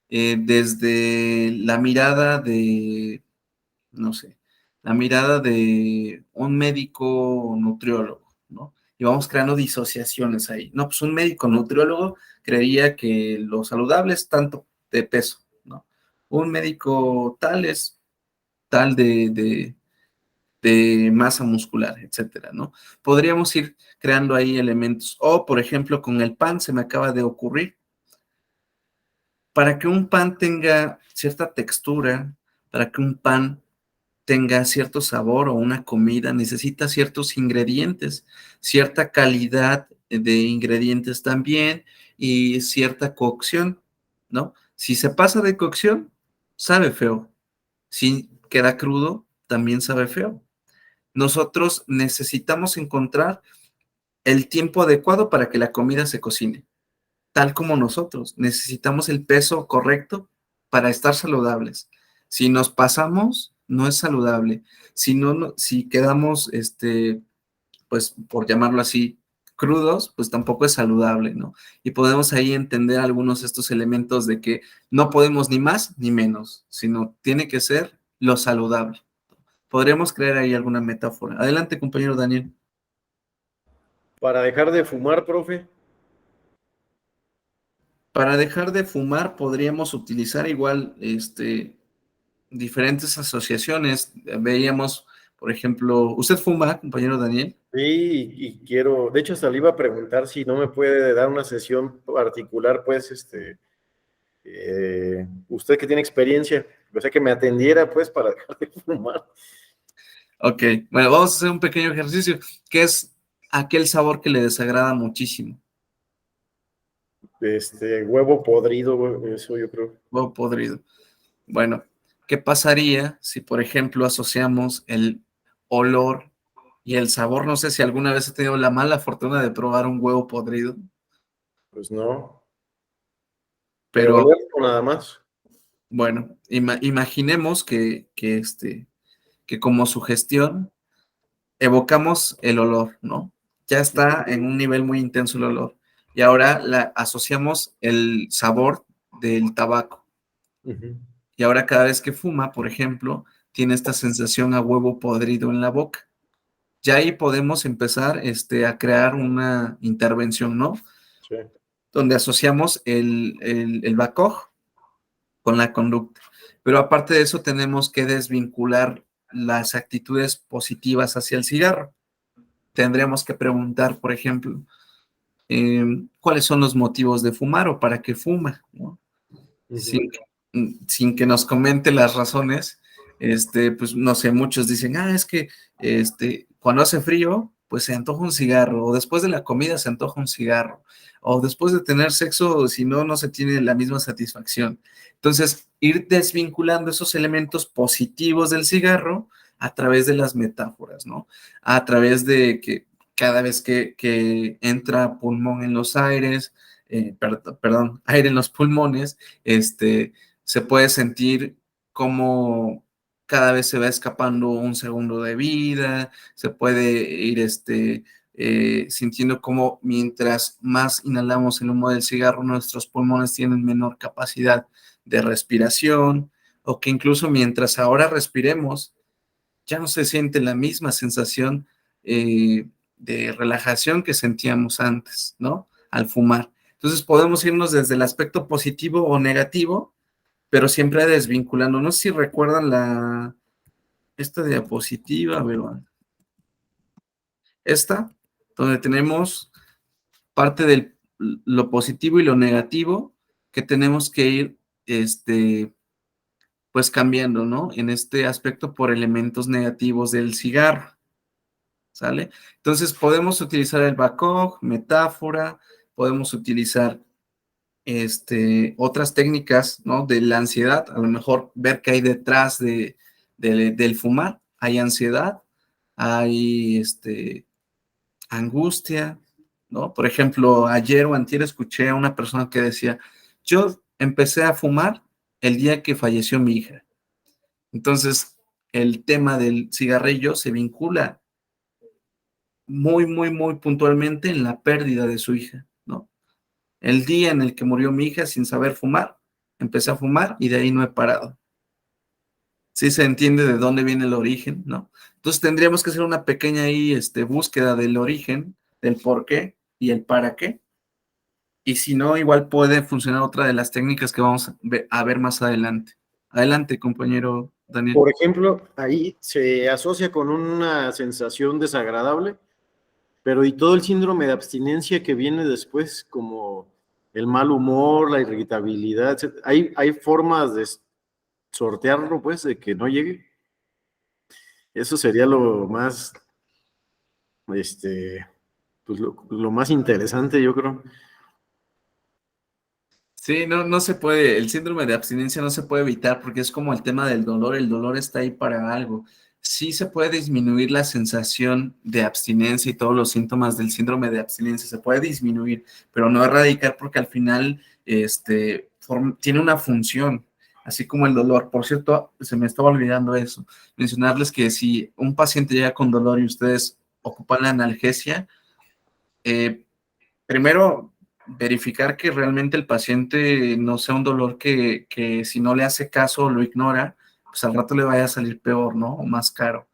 Speaker 1: desde la mirada de, no sé, la mirada de un médico nutriólogo, ¿no? Y vamos creando disociaciones ahí. No, pues un médico nutriólogo creería que lo saludable es tanto de peso, ¿no? Un médico tal es tal de masa muscular, etcétera, ¿no? Podríamos ir creando ahí elementos. O, por ejemplo, con el pan se me acaba de ocurrir, para que un pan tenga cierta textura, para que un pan tenga cierto sabor o una comida, necesita ciertos ingredientes, cierta calidad de ingredientes también y cierta cocción, ¿no? Si se pasa de cocción, sabe feo. Si queda crudo, también sabe feo. Nosotros necesitamos encontrar el tiempo adecuado para que la comida se cocine, tal como nosotros. Necesitamos el peso correcto para estar saludables. Si nos pasamos, no es saludable. Si no, si quedamos, pues por llamarlo así, crudos, pues tampoco es saludable, ¿no? Y podemos ahí entender algunos de estos elementos de que no podemos ni más ni menos, sino tiene que ser lo saludable. Podríamos crear ahí alguna metáfora. Adelante, compañero Daniel.
Speaker 2: Para dejar de fumar, profe.
Speaker 1: Para dejar de fumar podríamos utilizar igual diferentes asociaciones. Veíamos, por ejemplo, ¿usted fuma, compañero Daniel?
Speaker 2: Sí, y quiero, de hecho, hasta le iba a preguntar si no me puede dar una sesión particular, pues, usted que tiene experiencia, o sea, que me atendiera, pues, para dejar de fumar.
Speaker 1: Ok, bueno, vamos a hacer un pequeño ejercicio, que es aquel sabor que le desagrada muchísimo.
Speaker 2: Huevo podrido, eso yo creo.
Speaker 1: Huevo podrido. Bueno, ¿qué pasaría si, por ejemplo, asociamos el olor y el sabor? No sé si alguna vez he tenido la mala fortuna de probar un huevo podrido,
Speaker 2: Pues no, de
Speaker 1: pero
Speaker 2: olerlo nada más.
Speaker 1: bueno, imaginemos que como sugestión evocamos el olor, ¿no? Ya está en un nivel muy intenso el olor. Y ahora asociamos el sabor del tabaco.
Speaker 2: Ujú.
Speaker 1: Y ahora cada vez que fuma, por ejemplo, tiene esta sensación a huevo podrido en la boca. Ya ahí podemos empezar a crear una intervención, ¿no?
Speaker 2: Sí.
Speaker 1: Donde asociamos el BACOG con la conducta. Pero aparte de eso, tenemos que desvincular las actitudes positivas hacia el cigarro. Tendríamos que preguntar, por ejemplo, cuáles son los motivos de fumar o para qué fuma, ¿no?
Speaker 2: Ujú.
Speaker 1: Sin que nos comente las razones, pues no sé, muchos dicen, es que cuando hace frío, pues se antoja un cigarro, o después de la comida se antoja un cigarro, o después de tener sexo, si no, no se tiene la misma satisfacción. Entonces, ir desvinculando esos elementos positivos del cigarro a través de las metáforas, ¿no? A través de que cada vez que entra pulmón en los aires, perdón, aire en los pulmones, se puede sentir como cada vez se va escapando un segundo de vida, se puede ir sintiendo como mientras más inhalamos el humo del cigarro, nuestros pulmones tienen menor capacidad de respiración, o que incluso mientras ahora respiremos, ya no se siente la misma sensación de relajación que sentíamos antes, ¿no? Al fumar. Entonces podemos irnos desde el aspecto positivo o negativo, pero siempre desvinculando. No sé si recuerdan esta diapositiva, ¿verdad? Esta, donde tenemos parte de lo positivo y lo negativo que tenemos que ir, pues cambiando, ¿no? En este aspecto por elementos negativos del cigarro, ¿sale? Entonces podemos utilizar el BACOG, metáfora, podemos utilizar otras técnicas, ¿no? De la ansiedad, a lo mejor ver qué hay detrás del fumar. Hay ansiedad, hay angustia, ¿no? Por ejemplo, ayer o antier escuché a una persona que decía, yo empecé a fumar el día que falleció mi hija. Entonces, el tema del cigarrillo se vincula muy, muy, muy puntualmente en la pérdida de su hija, ¿no? El día en el que murió mi hija sin saber fumar, empecé a fumar y de ahí no he parado. Sí se entiende de dónde viene el origen, ¿no? Entonces tendríamos que hacer una pequeña ahí, búsqueda del origen, del por qué y el para qué. Y si no, igual puede funcionar otra de las técnicas que vamos a ver más adelante. Adelante, compañero Daniel.
Speaker 2: Por ejemplo, ahí se asocia con una sensación desagradable, pero y todo el síndrome de abstinencia que viene después, como el mal humor, la irritabilidad, etc. Hay formas de sortearlo, pues, de que no llegue. Eso sería lo más, pues lo más interesante, yo creo.
Speaker 1: Sí, no se puede, el síndrome de abstinencia no se puede evitar porque es como el tema del dolor, el dolor está ahí para algo. Sí se puede disminuir la sensación de abstinencia y todos los síntomas del síndrome de abstinencia, se puede disminuir, pero no erradicar porque al final tiene una función, así como el dolor. Por cierto, se me estaba olvidando eso, mencionarles que si un paciente llega con dolor y ustedes ocupan la analgesia, primero, verificar que realmente el paciente no sea un dolor que si no le hace caso o lo ignora, pues al rato le vaya a salir peor, ¿no? O más caro.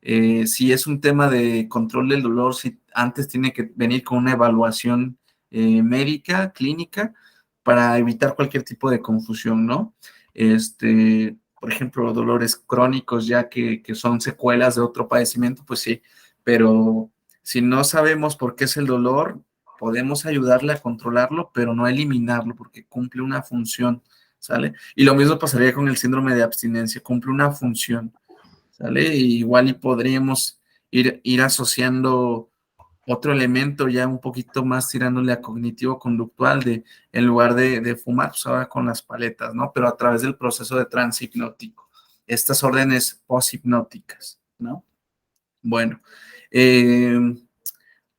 Speaker 1: Si es un tema de control del dolor, si antes tiene que venir con una evaluación médica, clínica, para evitar cualquier tipo de confusión, ¿no? Por ejemplo, dolores crónicos ya que son secuelas de otro padecimiento, pues sí, pero Si no sabemos por qué es el dolor, podemos ayudarle a controlarlo, pero no a eliminarlo, porque cumple una función, ¿sale? Y lo mismo pasaría con el síndrome de abstinencia, cumple una función, ¿sale? Y igual y podríamos ir asociando otro elemento ya un poquito más tirándole a cognitivo-conductual en lugar de fumar, pues ahora con las paletas, ¿no? Pero a través del proceso de trance hipnótico, estas órdenes post-hipnóticas, ¿no? Bueno, eh,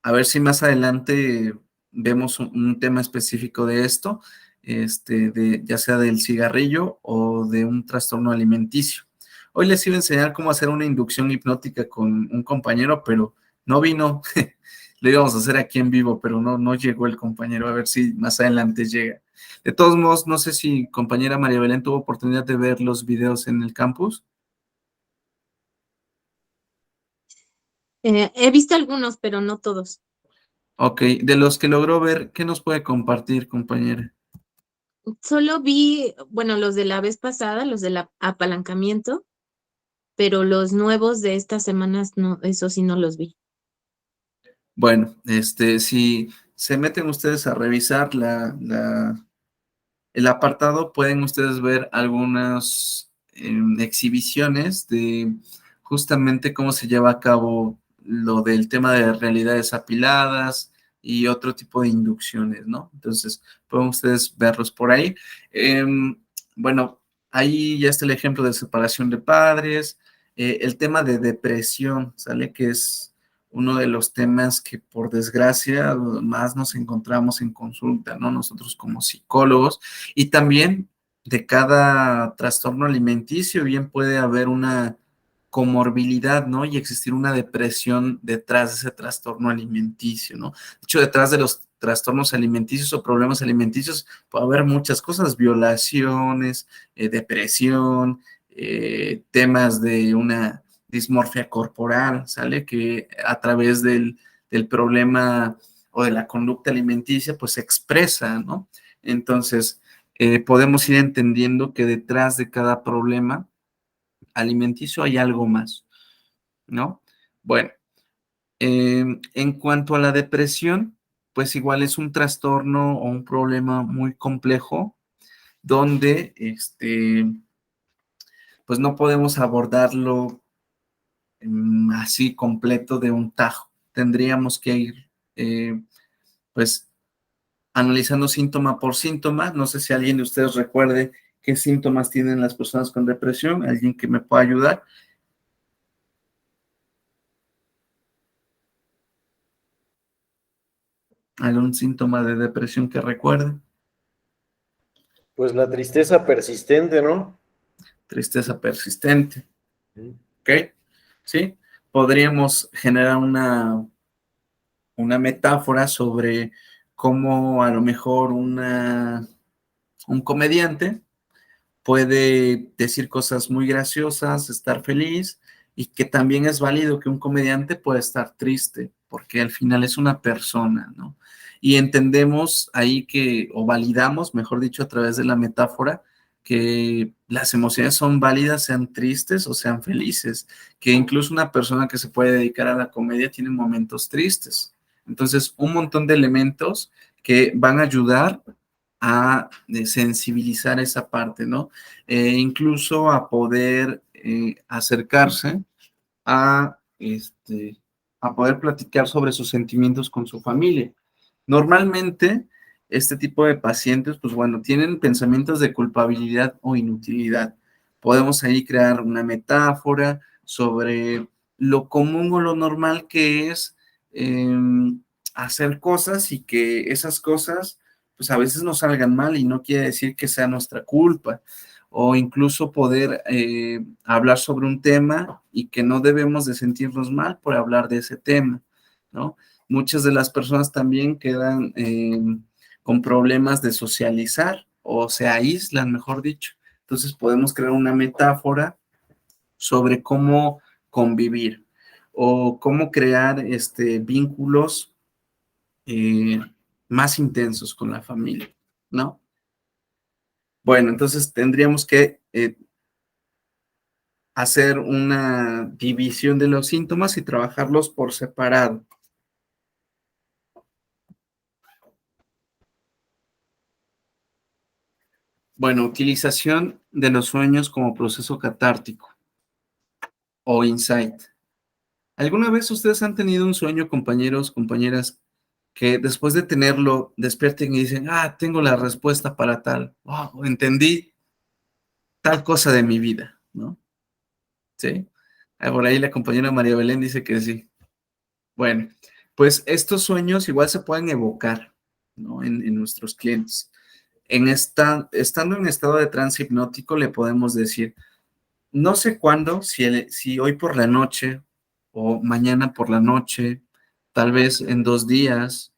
Speaker 1: a ver si más adelante vemos un tema específico de esto, ya sea del cigarrillo o de un trastorno alimenticio. Hoy les iba a enseñar cómo hacer una inducción hipnótica con un compañero, pero no vino. Lo íbamos a hacer aquí en vivo, pero no llegó el compañero. A ver si más adelante llega. De todos modos, no sé si compañera María Belén tuvo oportunidad de ver los videos en el campus.
Speaker 4: He visto algunos, pero no todos.
Speaker 1: Ok, de los que logró ver, ¿qué nos puede compartir, compañera?
Speaker 4: Solo vi, bueno, los de la vez pasada, los del apalancamiento, pero los nuevos de estas semanas, no, eso sí no los vi.
Speaker 1: Bueno, si se meten ustedes a revisar el apartado, pueden ustedes ver algunas exhibiciones de justamente cómo se lleva a cabo lo del tema de realidades apiladas y otro tipo de inducciones, ¿no? Entonces, pueden ustedes verlos por ahí. Bueno, ahí ya está el ejemplo de separación de padres, el tema de depresión, ¿sale? Que es uno de los temas que por desgracia más nos encontramos en consulta, ¿no? Nosotros como psicólogos y también de cada trastorno alimenticio bien puede haber una comorbilidad, ¿no? Y existir una depresión detrás de ese trastorno alimenticio, ¿no? De hecho, detrás de los trastornos alimenticios o problemas alimenticios puede haber muchas cosas, violaciones, depresión, temas de una dismorfia corporal, ¿sale? Que a través del problema o de la conducta alimenticia, pues se expresa, ¿no? Entonces, podemos ir entendiendo que detrás de cada problema alimenticio hay algo más, ¿no? Bueno, en cuanto a la depresión, pues igual es un trastorno o un problema muy complejo donde, pues no podemos abordarlo así completo de un tajo. Tendríamos que ir, pues, analizando síntoma por síntoma. No sé si alguien de ustedes recuerde qué síntomas tienen las personas con depresión, alguien que me pueda ayudar. ¿Algún síntoma de depresión que recuerde?
Speaker 2: Pues la tristeza persistente, ¿no?
Speaker 1: Tristeza persistente, ¿ok? ¿Sí? Podríamos generar una metáfora sobre cómo a lo mejor un comediante puede decir cosas muy graciosas, estar feliz, y que también es válido que un comediante pueda estar triste, porque al final es una persona, ¿no? Y entendemos ahí que, o validamos, mejor dicho, a través de la metáfora, que las emociones son válidas, sean tristes o sean felices, que incluso una persona que se puede dedicar a la comedia tiene momentos tristes. Entonces, un montón de elementos que van a ayudar a sensibilizar esa parte, ¿no? Incluso a poder acercarse a poder platicar sobre sus sentimientos con su familia. Normalmente, este tipo de pacientes, pues bueno, tienen pensamientos de culpabilidad o inutilidad. Podemos ahí crear una metáfora sobre lo común o lo normal que es eh, hacer cosas y que esas cosas, pues a veces nos salgan mal y no quiere decir que sea nuestra culpa, o incluso poder hablar sobre un tema y que no debemos de sentirnos mal por hablar de ese tema, ¿no? Muchas de las personas también quedan con problemas de socializar o se aíslan, mejor dicho. Entonces podemos crear una metáfora sobre cómo convivir o cómo crear vínculos eh, más intensos con la familia, ¿no? Bueno, entonces tendríamos que hacer una división de los síntomas y trabajarlos por separado, Bueno, utilización de los sueños como proceso catártico o insight. ¿Alguna vez ustedes han tenido un sueño, compañeros, compañeras, que después de tenerlo despierten y dicen, tengo la respuesta para tal, wow, entendí tal cosa de mi vida, ¿no? ¿Sí? Por ahí la compañera María Belén dice que sí. Bueno, pues estos sueños igual se pueden evocar, ¿no? En nuestros clientes. Estando en estado de trance hipnótico, le podemos decir, no sé cuándo, si hoy por la noche o mañana por la noche, tal vez en 2 días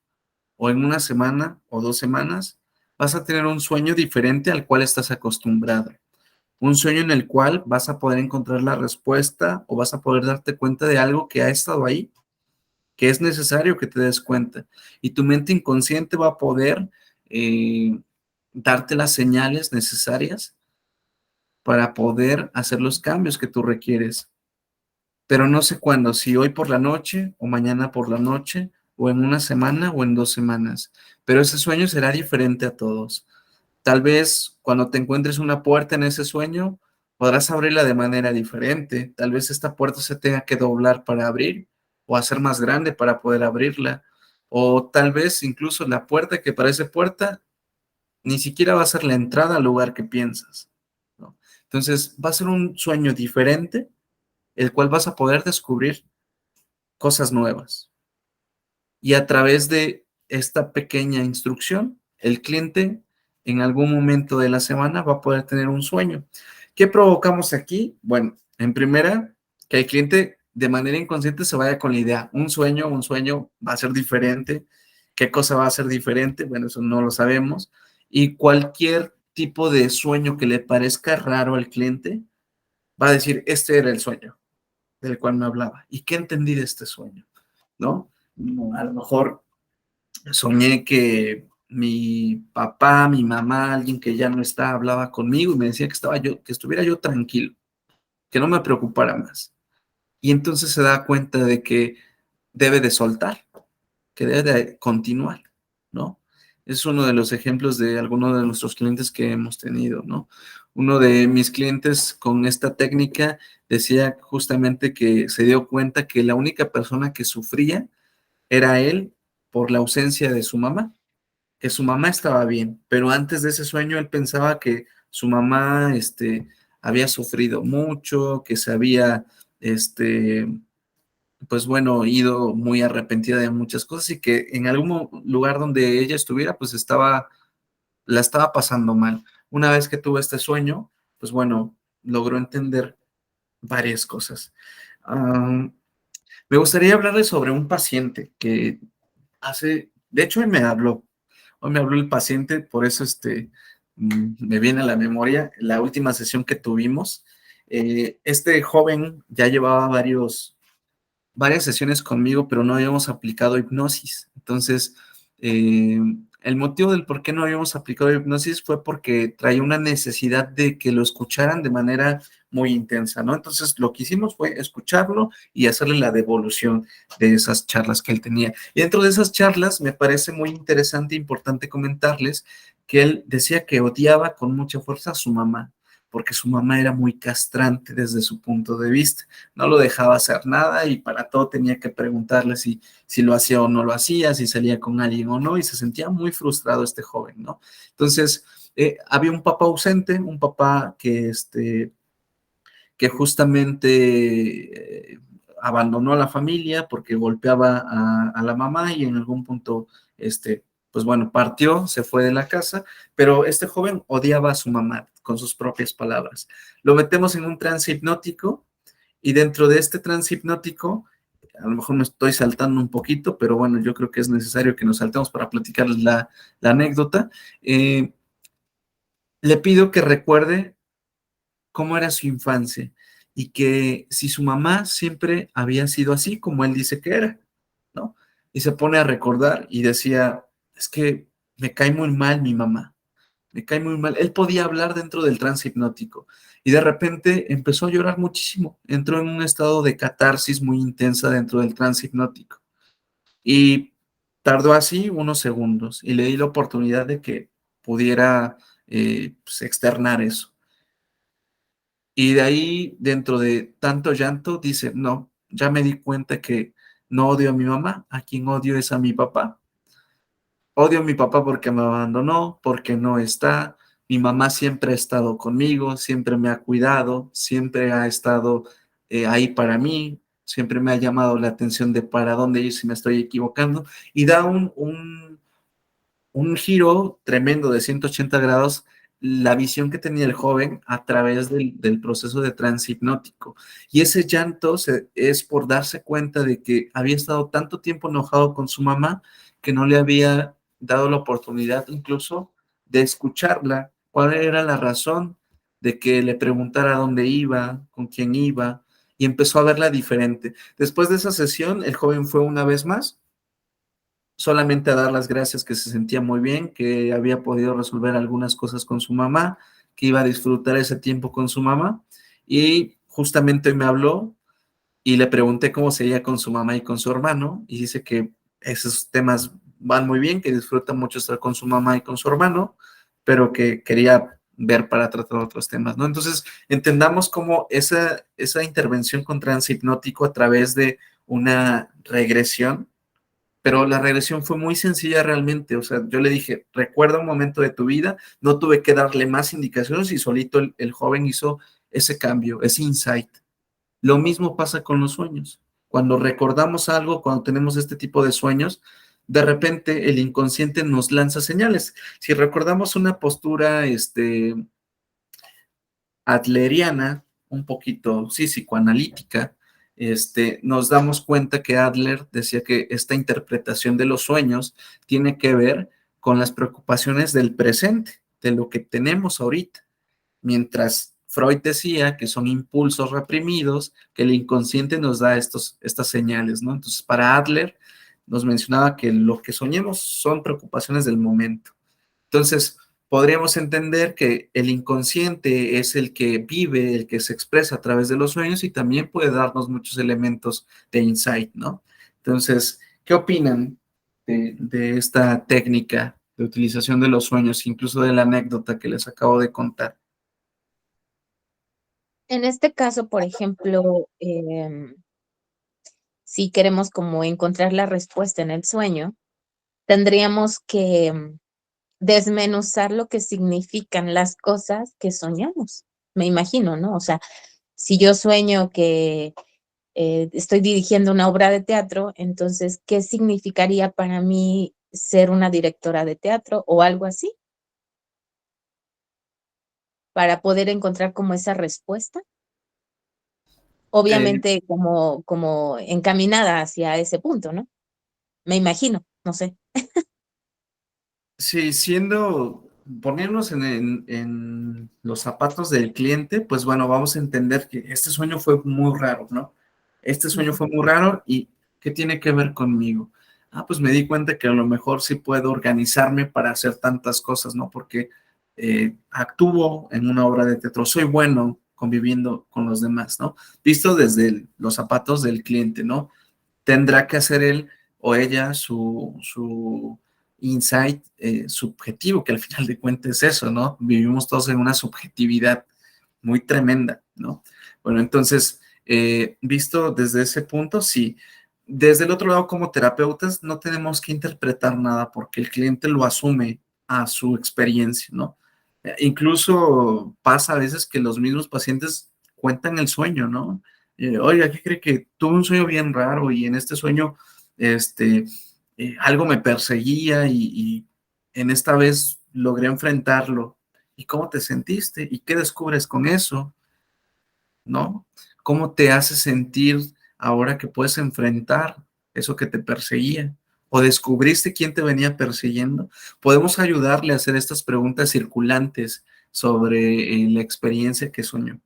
Speaker 1: o en una semana o 2 semanas, vas a tener un sueño diferente al cual estás acostumbrado. Un sueño en el cual vas a poder encontrar la respuesta o vas a poder darte cuenta de algo que ha estado ahí, que es necesario que te des cuenta. Y tu mente inconsciente va a poder darte las señales necesarias para poder hacer los cambios que tú requieres. Pero no sé cuándo, si hoy por la noche o mañana por la noche o en una semana o en 2 semanas. Pero ese sueño será diferente a todos. Tal vez cuando te encuentres una puerta en ese sueño, podrás abrirla de manera diferente. Tal vez esta puerta se tenga que doblar para abrir o hacer más grande para poder abrirla. O tal vez incluso la puerta que parece puerta ni siquiera va a ser la entrada al lugar que piensas, ¿no? Entonces va a ser un sueño diferente, el cual vas a poder descubrir cosas nuevas. Y a través de esta pequeña instrucción, el cliente en algún momento de la semana va a poder tener un sueño. ¿Qué provocamos aquí? Bueno, en primera, que el cliente de manera inconsciente se vaya con la idea, un sueño va a ser diferente. ¿Qué cosa va a ser diferente? Bueno, eso no lo sabemos. Y cualquier tipo de sueño que le parezca raro al cliente, va a decir, este era el sueño del cual me hablaba. ¿Y qué entendí de este sueño? ¿No? A lo mejor soñé que mi papá, mi mamá, alguien que ya no está, hablaba conmigo y me decía que estuviera yo tranquilo, que no me preocupara más. Y entonces se da cuenta de que debe de soltar, que debe de continuar, ¿no? Es uno de los ejemplos de algunos de nuestros clientes que hemos tenido, ¿no? Uno de mis clientes con esta técnica decía justamente que se dio cuenta que la única persona que sufría era él por la ausencia de su mamá, que su mamá estaba bien, pero antes de ese sueño él pensaba que su mamá, había sufrido mucho, que se había, pues bueno, ido muy arrepentida de muchas cosas y que en algún lugar donde ella estuviera, pues la estaba pasando mal. Una vez que tuvo este sueño, pues bueno, logró entender varias cosas. Me gustaría hablarles sobre un paciente que de hecho, hoy me habló el paciente, por eso me viene a la memoria la última sesión que tuvimos. Este joven ya llevaba varias sesiones conmigo, pero no habíamos aplicado hipnosis. Entonces, el motivo del por qué no habíamos aplicado hipnosis fue porque traía una necesidad de que lo escucharan de manera muy intensa, ¿no? Entonces, lo que hicimos fue escucharlo y hacerle la devolución de esas charlas que él tenía. Y dentro de esas charlas, me parece muy interesante e importante comentarles que él decía que odiaba con mucha fuerza a su mamá, porque su mamá era muy castrante desde su punto de vista. No lo dejaba hacer nada y para todo tenía que preguntarle si lo hacía o no lo hacía, si salía con alguien o no, y se sentía muy frustrado este joven, ¿no? Entonces, había un papá ausente, un papá que justamente abandonó a la familia porque golpeaba a la mamá y en algún punto, pues bueno, partió, se fue de la casa, pero este joven odiaba a su mamá con sus propias palabras. Lo metemos en un trance hipnótico y dentro de este trance hipnótico, a lo mejor me estoy saltando un poquito, pero bueno, yo creo que es necesario que nos saltemos para platicarles la anécdota. Le pido que recuerde cómo era su infancia y que si su mamá siempre había sido así como él dice que era, ¿no? Y se pone a recordar y decía, es que me cae muy mal mi mamá, me cae muy mal. Él podía hablar dentro del trance hipnótico y de repente empezó a llorar muchísimo, entró en un estado de catarsis muy intensa dentro del trance hipnótico y tardó así unos segundos y le di la oportunidad de que pudiera pues, externar eso. Y de ahí, dentro de tanto llanto, dice, no, ya me di cuenta que no odio a mi mamá, a quien odio es a mi papá. Odio a mi papá porque me abandonó, porque no está. Mi mamá siempre ha estado conmigo, siempre me ha cuidado, siempre ha estado ahí para mí, siempre me ha llamado la atención de para dónde ir si me estoy equivocando. Y da un giro tremendo de 180 grados la visión que tenía el joven a través del proceso de trance hipnótico. Y ese llanto es por darse cuenta de que había estado tanto tiempo enojado con su mamá que no le había dado la oportunidad incluso de escucharla, cuál era la razón de que le preguntara dónde iba, con quién iba, y empezó a verla diferente. Después de esa sesión, el joven fue una vez más solamente a dar las gracias, que se sentía muy bien, que había podido resolver algunas cosas con su mamá, que iba a disfrutar ese tiempo con su mamá. Y justamente hoy me habló y le pregunté cómo seguía con su mamá y con su hermano, y dice que esos temas van muy bien, que disfruta mucho estar con su mamá y con su hermano, pero que quería ver para tratar otros temas, ¿no? Entonces, entendamos cómo esa intervención con trance hipnótico a través de una regresión, pero la regresión fue muy sencilla realmente. O sea, yo le dije, recuerda un momento de tu vida, no tuve que darle más indicaciones y solito el joven hizo ese cambio, ese insight. Lo mismo pasa con los sueños. Cuando recordamos algo, cuando tenemos este tipo de sueños, de repente el inconsciente nos lanza señales. Si recordamos una postura adleriana, un poquito, sí, psicoanalítica, nos damos cuenta que Adler decía que esta interpretación de los sueños tiene que ver con las preocupaciones del presente, de lo que tenemos ahorita, mientras Freud decía que son impulsos reprimidos, que el inconsciente nos da estas señales, ¿no? Entonces, para Adler nos mencionaba que lo que soñemos son preocupaciones del momento. Entonces, podríamos entender que el inconsciente es el que vive, el que se expresa a través de los sueños y también puede darnos muchos elementos de insight, ¿no? Entonces, ¿qué opinan de esta técnica de utilización de los sueños, incluso de la anécdota que les acabo de contar?
Speaker 4: En este caso, por ejemplo, si queremos como encontrar la respuesta en el sueño, tendríamos que desmenuzar lo que significan las cosas que soñamos. Me imagino, ¿no? O sea, si yo sueño que estoy dirigiendo una obra de teatro, entonces, ¿qué significaría para mí ser una directora de teatro o algo así? Para poder encontrar como esa respuesta.
Speaker 1: Eh,
Speaker 4: Obviamente como encaminada hacia ese punto, ¿no? Me imagino, no sé.
Speaker 1: Sí, ponernos en los zapatos del cliente, pues bueno, vamos a entender que este sueño fue muy raro, ¿no? Este sueño fue muy raro y ¿qué tiene que ver conmigo? Ah, pues me di cuenta que a lo mejor sí puedo organizarme para hacer tantas cosas, ¿no? Porque actúo en una obra de teatro, soy bueno conviviendo con los demás, ¿no? Visto desde los zapatos del cliente, ¿no? Tendrá que hacer él o ella su insight subjetivo, que al final de cuentas es eso, ¿no? Vivimos todos en una subjetividad muy tremenda, ¿no? Bueno, entonces, visto desde ese punto, sí. Desde el otro lado, como terapeutas, no tenemos que interpretar nada porque el cliente lo asume a su experiencia, ¿no? Incluso pasa a veces que los mismos pacientes cuentan el sueño, ¿no? Oiga, ¿qué cree que tuve un sueño bien raro y en este sueño, este, algo me perseguía y en esta vez logré enfrentarlo? ¿Y cómo te sentiste? ¿Y qué descubres con eso? ¿No? ¿Cómo te hace sentir ahora que puedes enfrentar eso que te perseguía? ¿O descubriste quién te venía persiguiendo? Podemos ayudarle a hacer estas preguntas circulantes sobre la experiencia que soñó.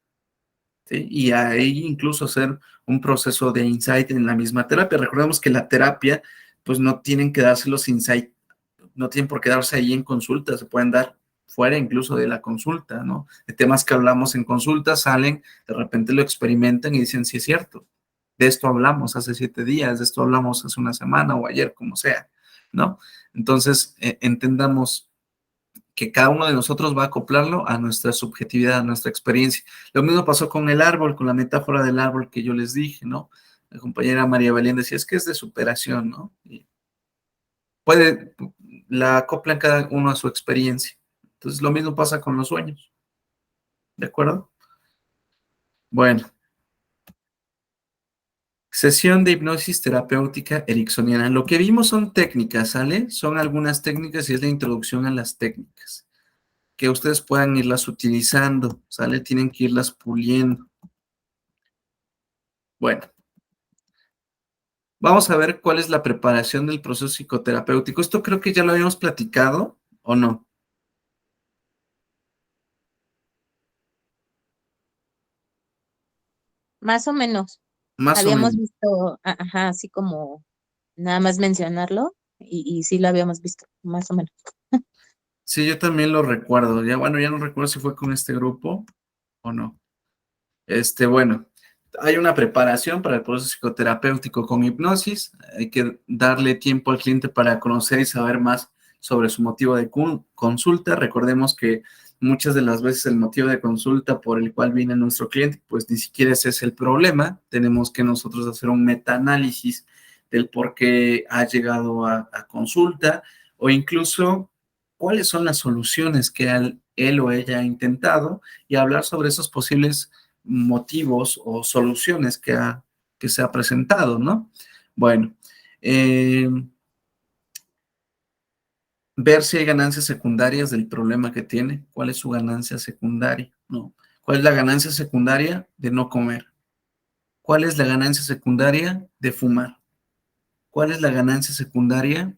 Speaker 1: ¿Sí? Y ahí incluso hacer un proceso de insight en la misma terapia. Recordemos que la terapia, pues no tienen que darse los insights, no tienen por qué darse ahí en consulta, se pueden dar fuera incluso de la consulta, ¿no? De temas que hablamos en consulta salen, de repente lo experimentan y dicen, sí es cierto, de esto hablamos hace 7 días, de esto hablamos hace una semana o ayer, como sea, ¿no? Entonces, entendamos que cada uno de nosotros va a acoplarlo a nuestra subjetividad, a nuestra experiencia. Lo mismo pasó con el árbol, con la metáfora del árbol que yo les dije, ¿no? La compañera María Belén decía, es que es de superación, ¿no? Y la acoplan cada uno a su experiencia. Entonces, lo mismo pasa con los sueños. ¿De acuerdo? Bueno. Sesión de hipnosis terapéutica ericksoniana. Lo que vimos son técnicas, ¿sale? Son algunas técnicas y es la introducción a las técnicas. Que ustedes puedan irlas utilizando, ¿sale? Tienen que irlas puliendo. Bueno. Vamos a ver cuál es la preparación del proceso psicoterapéutico. Esto creo que ya lo habíamos platicado, ¿o no?
Speaker 4: Más o menos.
Speaker 1: Más o
Speaker 4: Habíamos
Speaker 1: menos.
Speaker 4: visto, ajá, así como nada más mencionarlo y sí lo habíamos visto, más o menos.
Speaker 1: Sí, yo también lo recuerdo. Ya, bueno, ya no recuerdo si fue con este grupo o no. Bueno, hay una preparación para el proceso psicoterapéutico con hipnosis. Hay que darle tiempo al cliente para conocer y saber más sobre su motivo de consulta. Recordemos que muchas de las veces el motivo de consulta por el cual viene nuestro cliente, pues ni siquiera ese es el problema. Tenemos que nosotros hacer un metaanálisis del por qué ha llegado a consulta o incluso cuáles son las soluciones que él o ella ha intentado y hablar sobre esos posibles motivos o soluciones que se ha presentado, ¿no? Bueno, ver si hay ganancias secundarias del problema que tiene, cuál es su ganancia secundaria, ¿no? ¿Cuál es la ganancia secundaria de no comer? ¿Cuál es la ganancia secundaria de fumar? ¿Cuál es la ganancia secundaria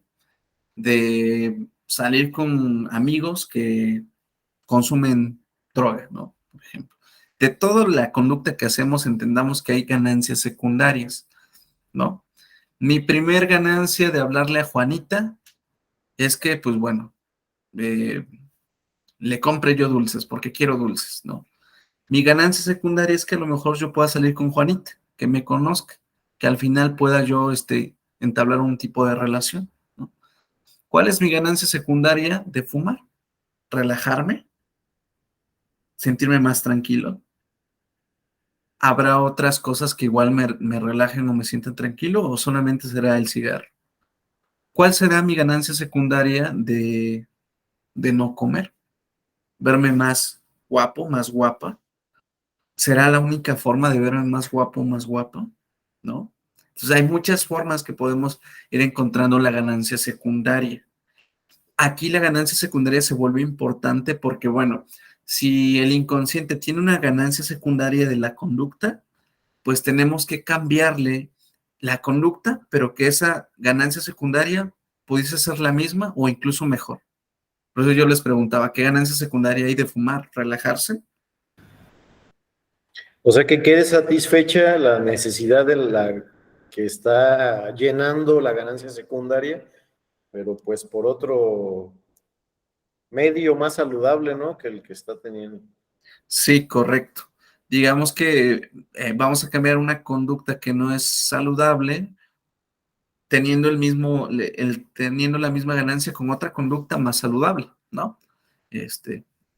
Speaker 1: de salir con amigos que consumen droga, ¿no? Por ejemplo. De toda la conducta que hacemos, entendamos que hay ganancias secundarias, ¿no? Mi primer ganancia de hablarle a Juanita es que, pues bueno, eh, le compre yo dulces porque quiero dulces, ¿no? Mi ganancia secundaria es que a lo mejor yo pueda salir con Juanita, que me conozca, que al final pueda yo entablar un tipo de relación, ¿no? ¿Cuál es mi ganancia secundaria de fumar? Relajarme, sentirme más tranquilo. ¿Habrá otras cosas que igual me relajen o me sientan tranquilo o solamente será el cigarro? ¿Cuál será mi ganancia secundaria de no comer? ¿Verme más guapo, más guapa? ¿Será la única forma de verme más guapo, más guapa? ¿No? Entonces hay muchas formas que podemos ir encontrando la ganancia secundaria. Aquí la ganancia secundaria se vuelve importante porque, bueno, si el inconsciente tiene una ganancia secundaria de la conducta, pues tenemos que cambiarle la conducta, pero que esa ganancia secundaria pudiese ser la misma o incluso mejor. Por eso yo les preguntaba, ¿qué ganancia secundaria hay de fumar? ¿Relajarse?
Speaker 2: O sea, que quede satisfecha la necesidad de la que está llenando la ganancia secundaria, pero pues por otro medio más saludable, ¿no? Que el que está teniendo.
Speaker 1: Sí, correcto. Digamos que vamos a cambiar una conducta que no es saludable, teniendo teniendo la misma ganancia con otra conducta más saludable, ¿no?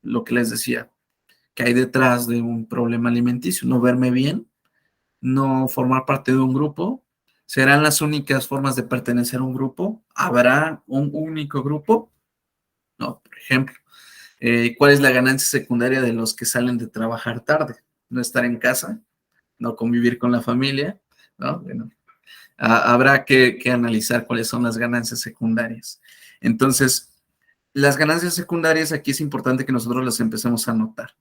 Speaker 1: Lo que les decía, que hay detrás de un problema alimenticio, no verme bien, no formar parte de un grupo. ¿Serán las únicas formas de pertenecer a un grupo? ¿Habrá un único grupo? No, por ejemplo. ¿Cuál es la ganancia secundaria de los que salen de trabajar tarde? No estar en casa, no convivir con la familia, ¿no? Bueno, habrá que analizar cuáles son las ganancias secundarias. Entonces, las ganancias secundarias aquí es importante que nosotros las empecemos a notar.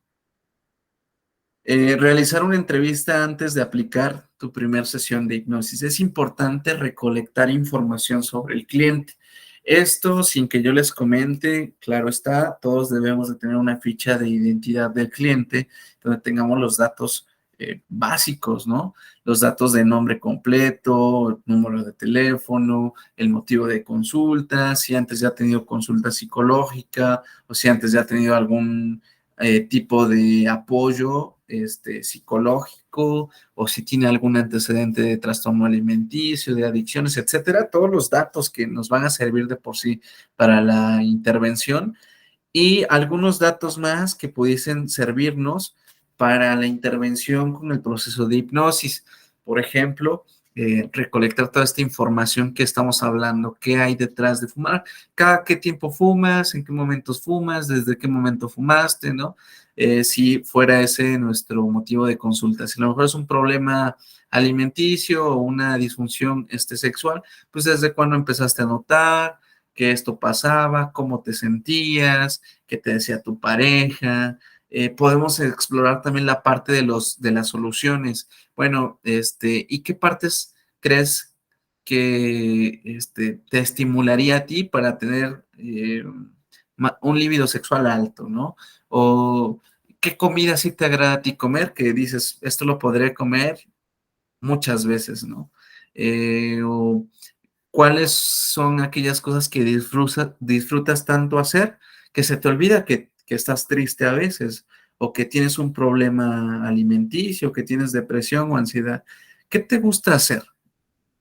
Speaker 1: Realizar una entrevista antes de aplicar tu primer sesión de hipnosis. Es importante recolectar información sobre el cliente. Esto, sin que yo les comente, claro está, todos debemos de tener una ficha de identidad del cliente donde tengamos los datos básicos, ¿no? Los datos de nombre completo, número de teléfono, el motivo de consulta, si antes ya ha tenido consulta psicológica o si antes ya ha tenido algún tipo de apoyo psicológico o si tiene algún antecedente de trastorno alimenticio, de adicciones, etcétera, todos los datos que nos van a servir de por sí para la intervención y algunos datos más que pudiesen servirnos para la intervención con el proceso de hipnosis. Por ejemplo, recolectar toda esta información que estamos hablando, qué hay detrás de fumar, cada qué tiempo fumas, en qué momentos fumas, desde qué momento fumaste, ¿no? Si fuera ese nuestro motivo de consulta. Si a lo mejor es un problema alimenticio o una disfunción sexual, pues desde cuándo empezaste a notar que esto pasaba, cómo te sentías, qué te decía tu pareja. Podemos explorar también la parte de las soluciones. Bueno, ¿y qué partes crees que te estimularía a ti para tener un libido sexual alto, ¿no? O qué comida sí te agrada a ti comer, que dices, esto lo podré comer muchas veces, ¿no? O cuáles son aquellas cosas que disfrutas tanto hacer que se te olvida que estás triste a veces, o que tienes un problema alimenticio, que tienes depresión o ansiedad. ¿Qué te gusta hacer?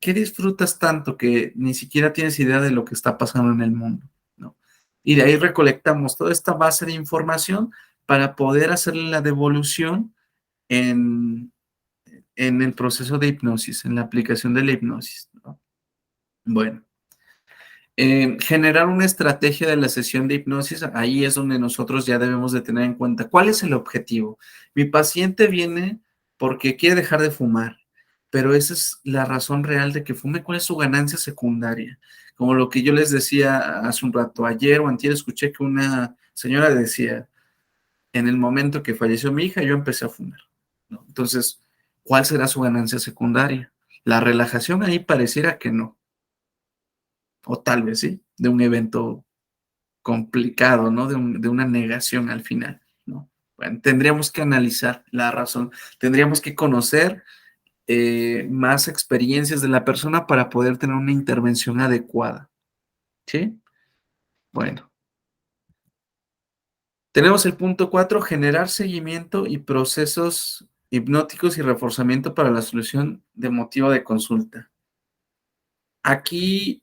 Speaker 1: ¿Qué disfrutas tanto que ni siquiera tienes idea de lo que está pasando en el mundo? ¿No? Y de ahí recolectamos toda esta base de información para poder hacerle la devolución en, en el proceso de hipnosis, en la aplicación de la hipnosis, ¿no? Bueno, generar una estrategia de la sesión de hipnosis, ahí es donde nosotros ya debemos de tener en cuenta cuál es el objetivo. Mi paciente viene porque quiere dejar de fumar, pero esa es la razón real de que fume. ¿Cuál es su ganancia secundaria? Como lo que yo les decía hace un rato, ayer o antier escuché que una señora decía, en el momento que falleció mi hija, yo empecé a fumar, ¿no? Entonces, ¿cuál será su ganancia secundaria? La relajación ahí pareciera que no, o tal vez sí, de un evento complicado, ¿no? De una negación al final, ¿no? Bueno, tendríamos que analizar la razón, tendríamos que conocer más experiencias de la persona para poder tener una intervención adecuada, ¿sí? Bueno, tenemos el punto 4, generar seguimiento y procesos hipnóticos y reforzamiento para la solución de motivo de consulta. Aquí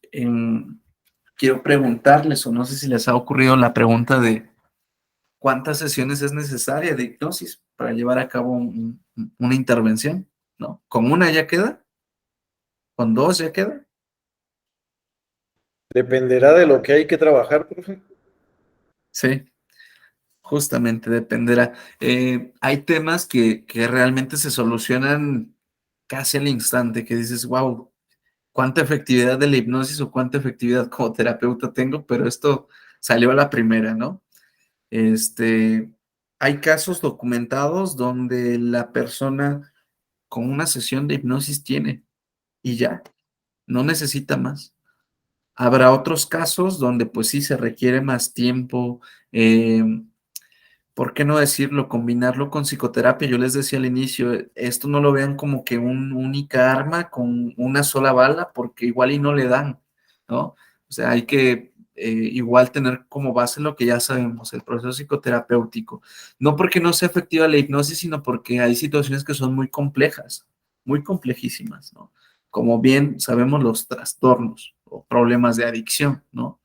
Speaker 1: quiero preguntarles, o no sé si les ha ocurrido la pregunta de cuántas sesiones es necesaria de hipnosis para llevar a cabo una intervención, ¿no? ¿Con una ya queda? ¿Con dos ya queda?
Speaker 2: Dependerá de lo que hay que trabajar, profe.
Speaker 1: Sí, justamente dependerá. Hay temas que realmente se solucionan casi al instante, que dices, wow, cuánta efectividad de la hipnosis o cuánta efectividad como terapeuta tengo, pero esto salió a la primera, ¿no? Hay casos documentados donde la persona con una sesión de hipnosis tiene y ya, no necesita más. Habrá otros casos donde pues sí se requiere más tiempo, eh, ¿por qué no decirlo? Combinarlo con psicoterapia. Yo les decía al inicio, esto no lo vean como que una única arma con una sola bala, porque igual y no le dan, ¿no? O sea, hay que igual tener como base lo que ya sabemos, el proceso psicoterapéutico. No porque no sea efectiva la hipnosis, sino porque hay situaciones que son muy complejas, muy complejísimas, ¿no? Como bien sabemos los trastornos o problemas de adicción, ¿no?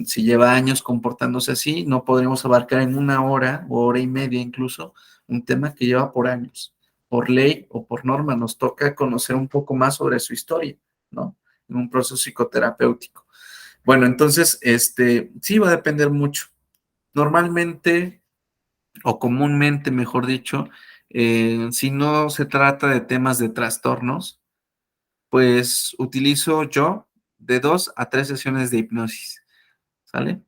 Speaker 1: Si lleva años comportándose así, no podremos abarcar en una hora o hora y media incluso un tema que lleva por años. Por ley o por norma nos toca conocer un poco más sobre su historia, ¿no? En un proceso psicoterapéutico. Bueno, entonces, sí va a depender mucho. Normalmente, o comúnmente, mejor dicho, si no se trata de temas de trastornos, pues utilizo yo de 2 a 3 sesiones de hipnosis. ¿Sale?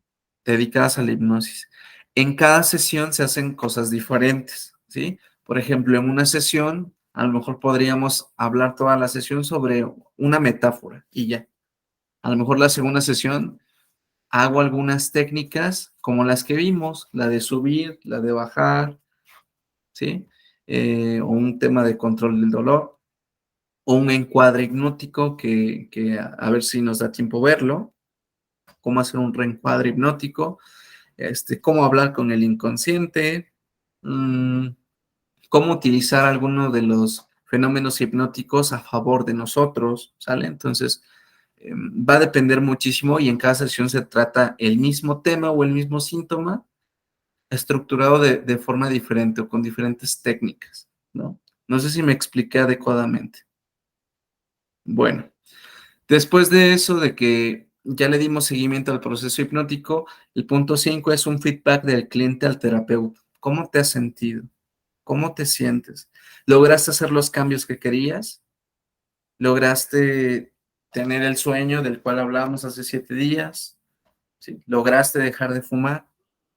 Speaker 1: Dedicadas a la hipnosis. En cada sesión se hacen cosas diferentes, ¿sí? Por ejemplo, en una sesión, a lo mejor podríamos hablar toda la sesión sobre una metáfora y ya. A lo mejor la segunda sesión hago algunas técnicas como las que vimos, la de subir, la de bajar, ¿sí? O un tema de control del dolor, o un encuadre hipnótico que a ver si nos da tiempo verlo, cómo hacer un reencuadre hipnótico, cómo hablar con el inconsciente, cómo utilizar alguno de los fenómenos hipnóticos a favor de nosotros, ¿sale? Entonces, Va a depender muchísimo y en cada sesión se trata el mismo tema o el mismo síntoma estructurado de forma diferente o con diferentes técnicas, ¿no? No sé si me expliqué adecuadamente. Bueno, después de eso, de que ya le dimos seguimiento al proceso hipnótico, el punto 5 es un feedback del cliente al terapeuta. ¿Cómo te has sentido? ¿Cómo te sientes? ¿Lograste hacer los cambios que querías? ¿Lograste tener el sueño del cual hablábamos hace 7 días? ¿Sí? ¿Lograste dejar de fumar?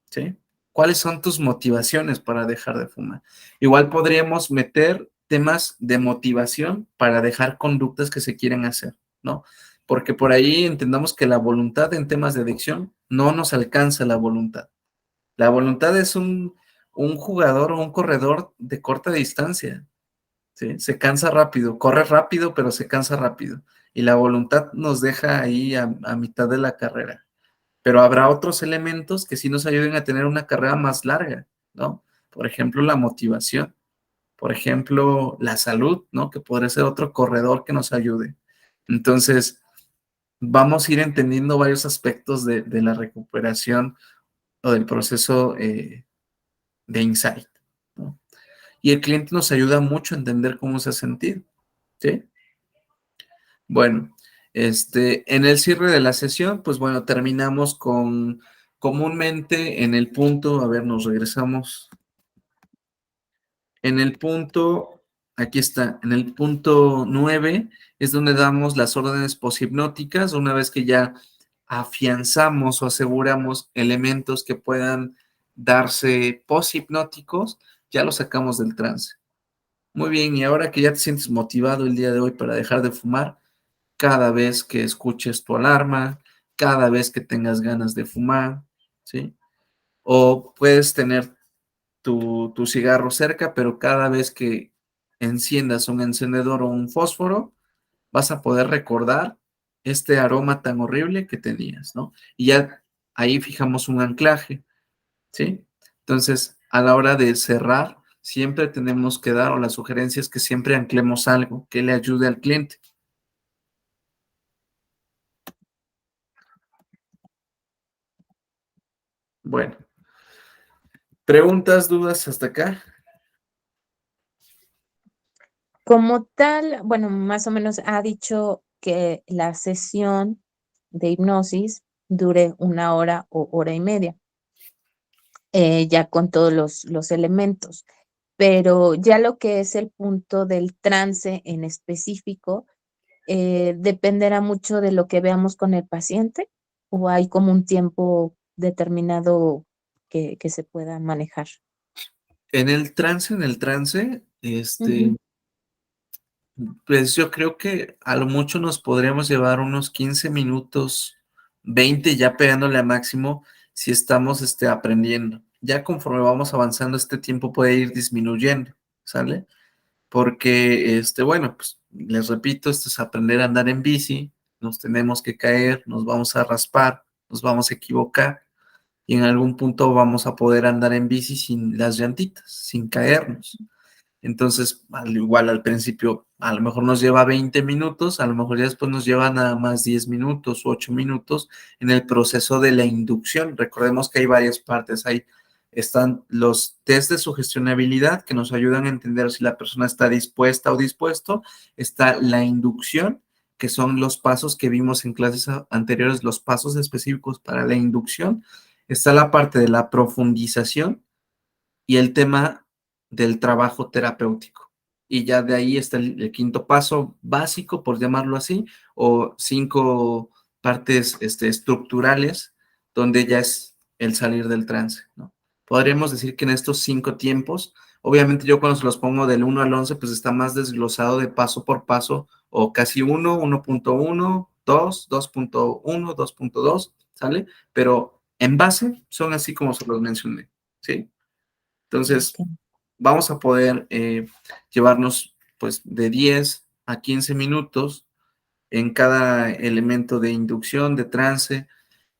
Speaker 1: ¿Sí? ¿Cuáles son tus motivaciones para dejar de fumar? Igual podríamos meter temas de motivación para dejar conductas que se quieren hacer, ¿no? Porque por ahí entendamos que la voluntad en temas de adicción no nos alcanza la voluntad. La voluntad es un jugador o un corredor de corta distancia, ¿sí? Se cansa rápido, corre rápido, pero se cansa rápido. Y la voluntad nos deja ahí a mitad de la carrera. Pero habrá otros elementos que sí nos ayuden a tener una carrera más larga, ¿no? Por ejemplo, la motivación, por ejemplo, la salud, ¿no? Que podría ser otro corredor que nos ayude. Entonces, vamos a ir entendiendo varios aspectos de la recuperación o del proceso de insight, ¿no? Y el cliente nos ayuda mucho a entender cómo se ha sentido, ¿sí? Bueno, en el cierre de la sesión, pues bueno, terminamos con comúnmente en el punto, a ver, nos regresamos. En el punto, aquí está, en el punto 9 es donde damos las órdenes poshipnóticas, una vez que ya afianzamos o aseguramos elementos que puedan darse poshipnóticos, ya los sacamos del trance. Muy bien, y ahora que ya te sientes motivado el día de hoy para dejar de fumar, cada vez que escuches tu alarma, cada vez que tengas ganas de fumar, ¿sí? O puedes tener tu cigarro cerca, pero cada vez que enciendas un encendedor o un fósforo, vas a poder recordar este aroma tan horrible que tenías, ¿no? Y ya ahí fijamos un anclaje, ¿sí? Entonces, a la hora de cerrar, siempre tenemos que dar, o la sugerencia es que siempre anclemos algo que le ayude al cliente. Bueno, ¿preguntas, dudas hasta acá?
Speaker 4: Como tal, bueno, más o menos ha dicho que la sesión de hipnosis dure 1 hora o hora y media, ya con todos los elementos, pero ya lo que es el punto del trance en específico, dependerá mucho de lo que veamos con el paciente, o hay como un tiempo determinado que se pueda manejar.
Speaker 1: En el trance,
Speaker 4: Ujú.
Speaker 1: pues yo creo que a lo mucho nos podríamos llevar unos 15 minutos, 20 ya pegándole a máximo si estamos aprendiendo. Ya conforme vamos avanzando, este tiempo puede ir disminuyendo, ¿sale? Porque, bueno, pues les repito, esto es aprender a andar en bici, nos tenemos que caer, nos vamos a raspar, nos vamos a equivocar y en algún punto vamos a poder andar en bici sin las llantitas, sin caernos. Entonces, al igual al principio, a lo mejor nos lleva 20 minutos, a lo mejor ya después nos lleva nada más 10 minutos u 8 minutos en el proceso de la inducción. Recordemos que hay varias partes. Ahí están los test de sugestionabilidad que nos ayudan a entender si la persona está dispuesta o dispuesto. Está la inducción, que son los pasos que vimos en clases anteriores, los pasos específicos para la inducción. Está la parte de la profundización y el tema del trabajo terapéutico. Y ya de ahí está el quinto paso básico, por llamarlo así, o 5 partes estructurales, donde ya es el salir del trance, ¿no? Podríamos decir que en estos 5 tiempos, obviamente yo cuando se los pongo del 1 al 11, pues está más desglosado de paso por paso, o casi 1, 1.1, 2, 2.1, 2.2, ¿sale? Pero en base son así como se los mencioné, ¿sí? Entonces,
Speaker 4: Ok.
Speaker 1: vamos a poder llevarnos pues de 10 a 15 minutos en cada elemento de inducción, de trance.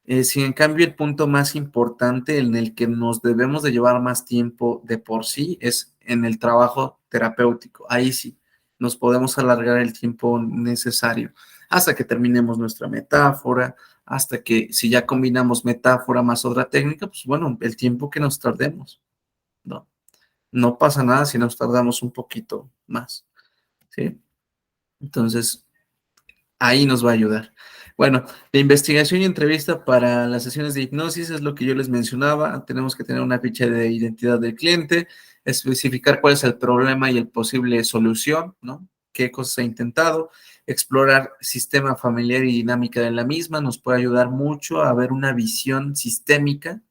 Speaker 1: Si en cambio el punto más importante en el que nos debemos de llevar más tiempo de por sí es en el trabajo terapéutico. Ahí sí, nos podemos alargar el tiempo necesario. hasta que terminemos nuestra metáfora, hasta que si ya combinamos metáfora más otra técnica, pues bueno, el tiempo que nos tardemos, ¿no? No pasa nada si nos tardamos un poquito más, ¿sí? Entonces, ahí nos va a ayudar. Bueno, la investigación y entrevista para las sesiones de hipnosis es lo que yo les mencionaba. Tenemos que tener una ficha de identidad del cliente, especificar cuál es el problema y el posible solución, ¿no? Qué cosas ha intentado. Explorar sistema familiar y dinámica de la misma nos puede ayudar mucho a ver una visión sistémica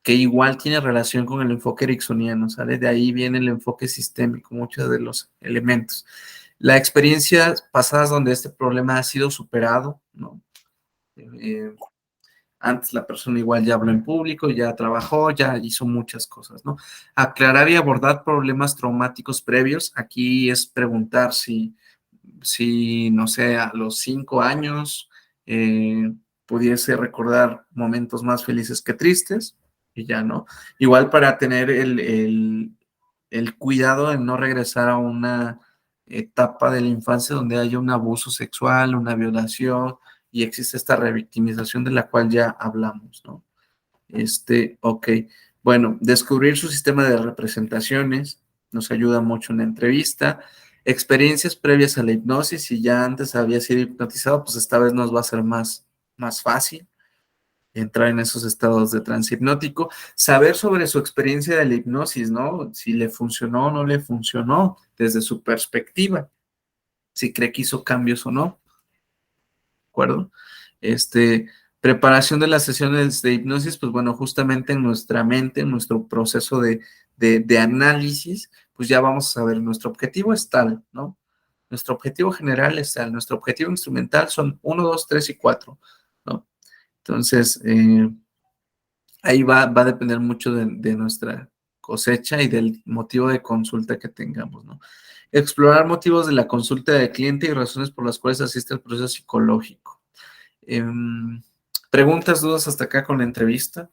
Speaker 1: que igual tiene relación con el enfoque ericksoniano, ¿sale? De ahí viene el enfoque sistémico, muchos de los elementos. La experiencia pasadas donde este problema ha sido superado, ¿no? Antes la persona igual ya habló en público, ya trabajó, ya hizo muchas cosas, ¿no? Aclarar y abordar problemas traumáticos previos. Aquí es preguntar si no sé, a los 5 años pudiese recordar momentos más felices que tristes, y ya, ¿no? Igual para tener el cuidado de no regresar a una etapa de la infancia donde haya un abuso sexual, una violación, y existe esta revictimización de la cual ya hablamos, ¿no? Ok. Bueno, descubrir su sistema de representaciones nos ayuda mucho en la entrevista. Experiencias previas a la hipnosis, si ya antes había sido hipnotizado, pues esta vez nos va a ser más fácil entrar en esos estados de trance hipnótico. Saber sobre su experiencia de la hipnosis, ¿no? Si le funcionó o no le funcionó desde su perspectiva, si cree que hizo cambios o no, ¿de acuerdo? Preparación de las sesiones de hipnosis, pues bueno, justamente en nuestra mente, en nuestro proceso de análisis, pues ya vamos a saber, nuestro objetivo es tal, ¿no? Nuestro objetivo general es tal, nuestro objetivo instrumental son 1, 2, 3 y 4, ¿no? Entonces, ahí va a depender mucho de nuestra cosecha y del motivo de consulta que tengamos, ¿no? Explorar motivos de la consulta del cliente y razones por las cuales asiste al proceso psicológico. ¿Preguntas, dudas hasta acá con la entrevista?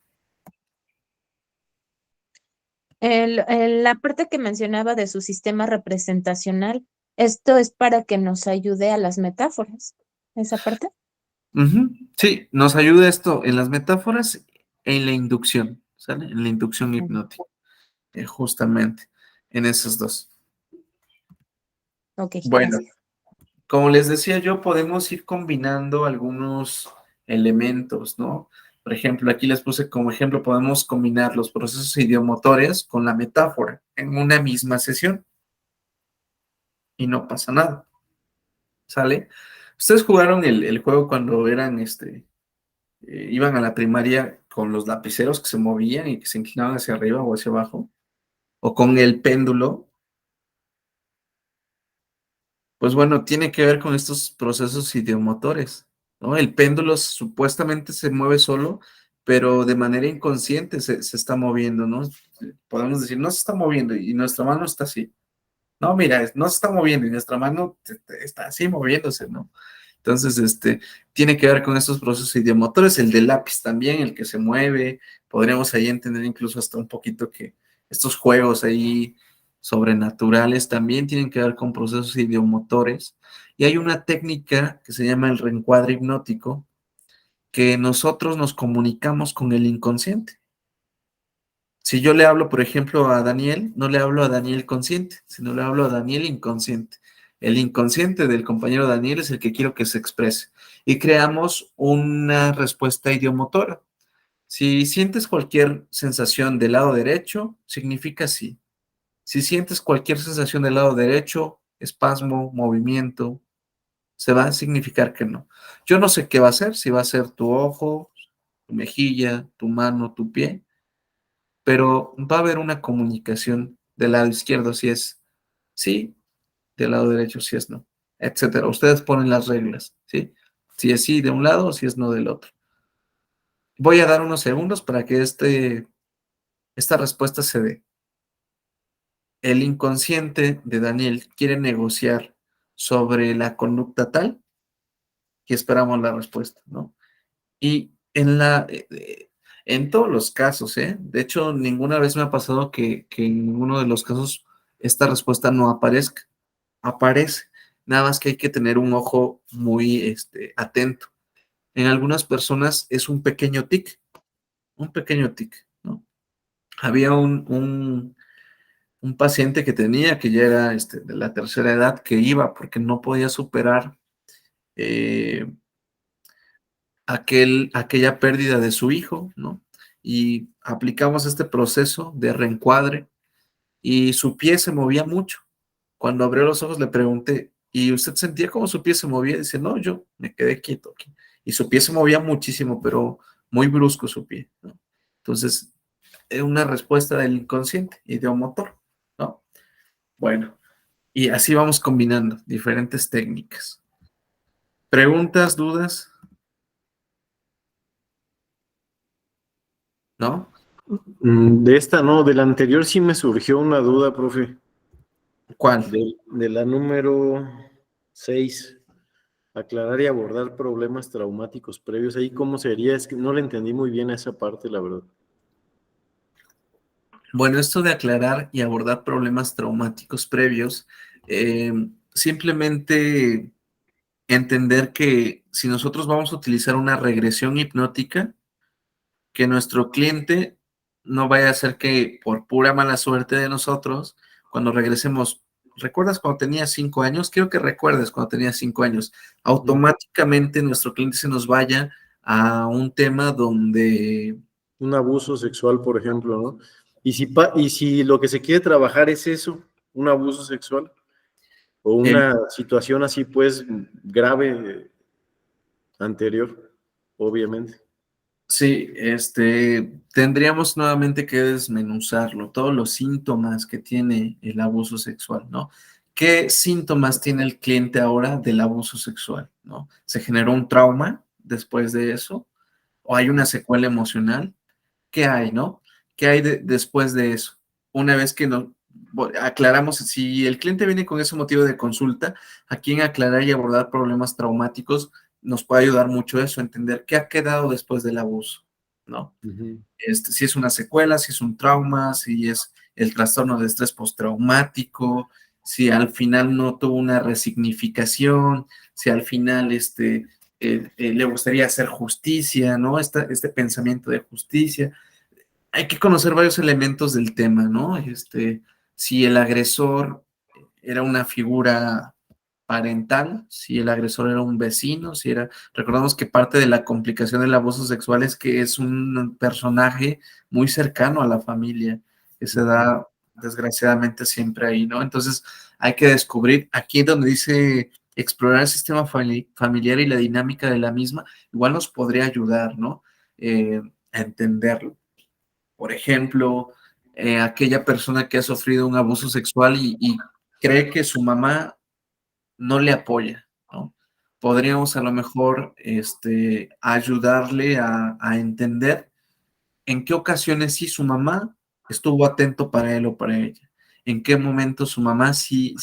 Speaker 4: La parte que mencionaba de su sistema representacional, esto es para que nos ayude a las metáforas, esa parte.
Speaker 1: Sí, nos ayuda esto en las metáforas, en la inducción, ¿sale? En la inducción hipnótica, justamente, en esos dos.
Speaker 4: Ok,
Speaker 1: Bueno,
Speaker 4: gracias.
Speaker 1: como les decía yo, podemos ir combinando algunos elementos, ¿no? Por ejemplo, aquí les puse como ejemplo, podemos combinar los procesos ideomotores con la metáfora en una misma sesión y no pasa nada, ¿sale? ¿Ustedes jugaron el juego cuando eran, iban a la primaria con los lapiceros que se movían y que se inclinaban hacia arriba o hacia abajo? ¿O con el péndulo? Pues bueno, tiene que ver con estos procesos ideomotores, ¿no? El péndulo supuestamente se mueve solo, pero de manera inconsciente se está moviendo, ¿no? Podemos decir, no se está moviendo y nuestra mano está así. No, mira, no se está moviendo y nuestra mano está así moviéndose, ¿no? Entonces, tiene que ver con estos procesos ideomotores, el del lápiz también, el que se mueve. Podríamos ahí entender incluso hasta un poquito que estos juegos ahí sobrenaturales también tienen que ver con procesos ideomotores. Y hay una técnica que se llama el reencuadre hipnótico, que nosotros nos comunicamos con el inconsciente. Si yo le hablo, por ejemplo, a Daniel, no le hablo a Daniel consciente, sino le hablo a Daniel inconsciente. El inconsciente del compañero Daniel es el que quiero que se exprese. Y creamos una respuesta idiomotora. Si sientes cualquier sensación del lado derecho, significa sí. Si sientes cualquier sensación del lado derecho, espasmo, movimiento, se va a significar que no. Yo no sé qué va a ser, si va a ser tu ojo, tu mejilla, tu mano, tu pie, pero va a haber una comunicación del lado izquierdo si es sí, del lado derecho si es no, etcétera. Ustedes ponen las reglas, ¿sí? Si es sí de un lado o si es no del otro. Voy a dar unos segundos para que esta respuesta se dé. El inconsciente de Daniel quiere negociar sobre la conducta tal y esperamos la respuesta, ¿no? Y en todos los casos, ¿eh? De hecho, ninguna vez me ha pasado que en ninguno de los casos esta respuesta no aparezca. Aparece. nada más que hay que tener un ojo muy atento. En algunas personas es un pequeño tic, ¿no? Había un paciente que tenía, que ya era de la tercera edad, que iba porque no podía superar eh, aquella pérdida de su hijo, ¿no? Y aplicamos este proceso de reencuadre y su pie se movía mucho. Cuando abrió los ojos le pregunté, ¿y usted sentía cómo su pie se movía? Dice, no, yo me quedé quieto aquí. Y su pie se movía muchísimo, pero muy brusco su pie, ¿no? Entonces, es una respuesta del inconsciente ideomotor, ¿no? Bueno, y así vamos combinando diferentes técnicas. ¿Preguntas, dudas? ¿No?
Speaker 2: De esta no, de la anterior sí me surgió una duda, profe.
Speaker 1: ¿Cuál?
Speaker 2: De la número 6, aclarar y abordar problemas traumáticos previos. Ahí cómo sería, es que no le entendí muy bien a esa parte, la verdad.
Speaker 1: Bueno, esto de aclarar y abordar problemas traumáticos previos, simplemente entender que si nosotros vamos a utilizar una regresión hipnótica, que nuestro cliente no vaya a ser que por pura mala suerte de nosotros, cuando regresemos, ¿recuerdas cuando tenía 5 años? Quiero que recuerdes cuando tenía 5 años. Automáticamente nuestro cliente se nos vaya a un tema donde...
Speaker 2: Un abuso sexual, por ejemplo, ¿no? Y si lo que se quiere trabajar es eso, un abuso sexual, o
Speaker 1: el
Speaker 2: una situación así, pues, grave anterior, obviamente.
Speaker 1: Sí, tendríamos nuevamente que desmenuzarlo, todos los síntomas que tiene el abuso sexual, ¿no? ¿Qué síntomas tiene el cliente ahora del abuso sexual, ¿no? ¿Se generó un trauma después de eso? ¿O hay una secuela emocional? ¿Qué hay, no? ¿Qué hay después de eso? Una vez que aclaramos, si el cliente viene con ese motivo de consulta, aquí en aclarar y abordar problemas traumáticos nos puede ayudar mucho eso, entender qué ha quedado después del abuso, ¿no?
Speaker 2: Ujú.
Speaker 1: Si es una secuela, si es un trauma, si es el trastorno de estrés postraumático, si al final no tuvo una resignificación, si al final le gustaría hacer justicia, ¿no? Este pensamiento de justicia. Hay que conocer varios elementos del tema, ¿no? Si el agresor era una figura parental, si el agresor era un vecino, si era... Recordamos que parte de la complicación del abuso sexual es que es un personaje muy cercano a la familia, que se da desgraciadamente siempre ahí, ¿no? Entonces hay que descubrir, aquí donde dice explorar el sistema familiar y la dinámica de la misma, igual nos podría ayudar, ¿no? A entenderlo. Por ejemplo, aquella persona que ha sufrido un abuso sexual y cree que su mamá no le apoya, ¿no? Podríamos a lo mejor ayudarle a entender en qué ocasiones sí su mamá estuvo atento para él o para ella, en qué momento su mamá sí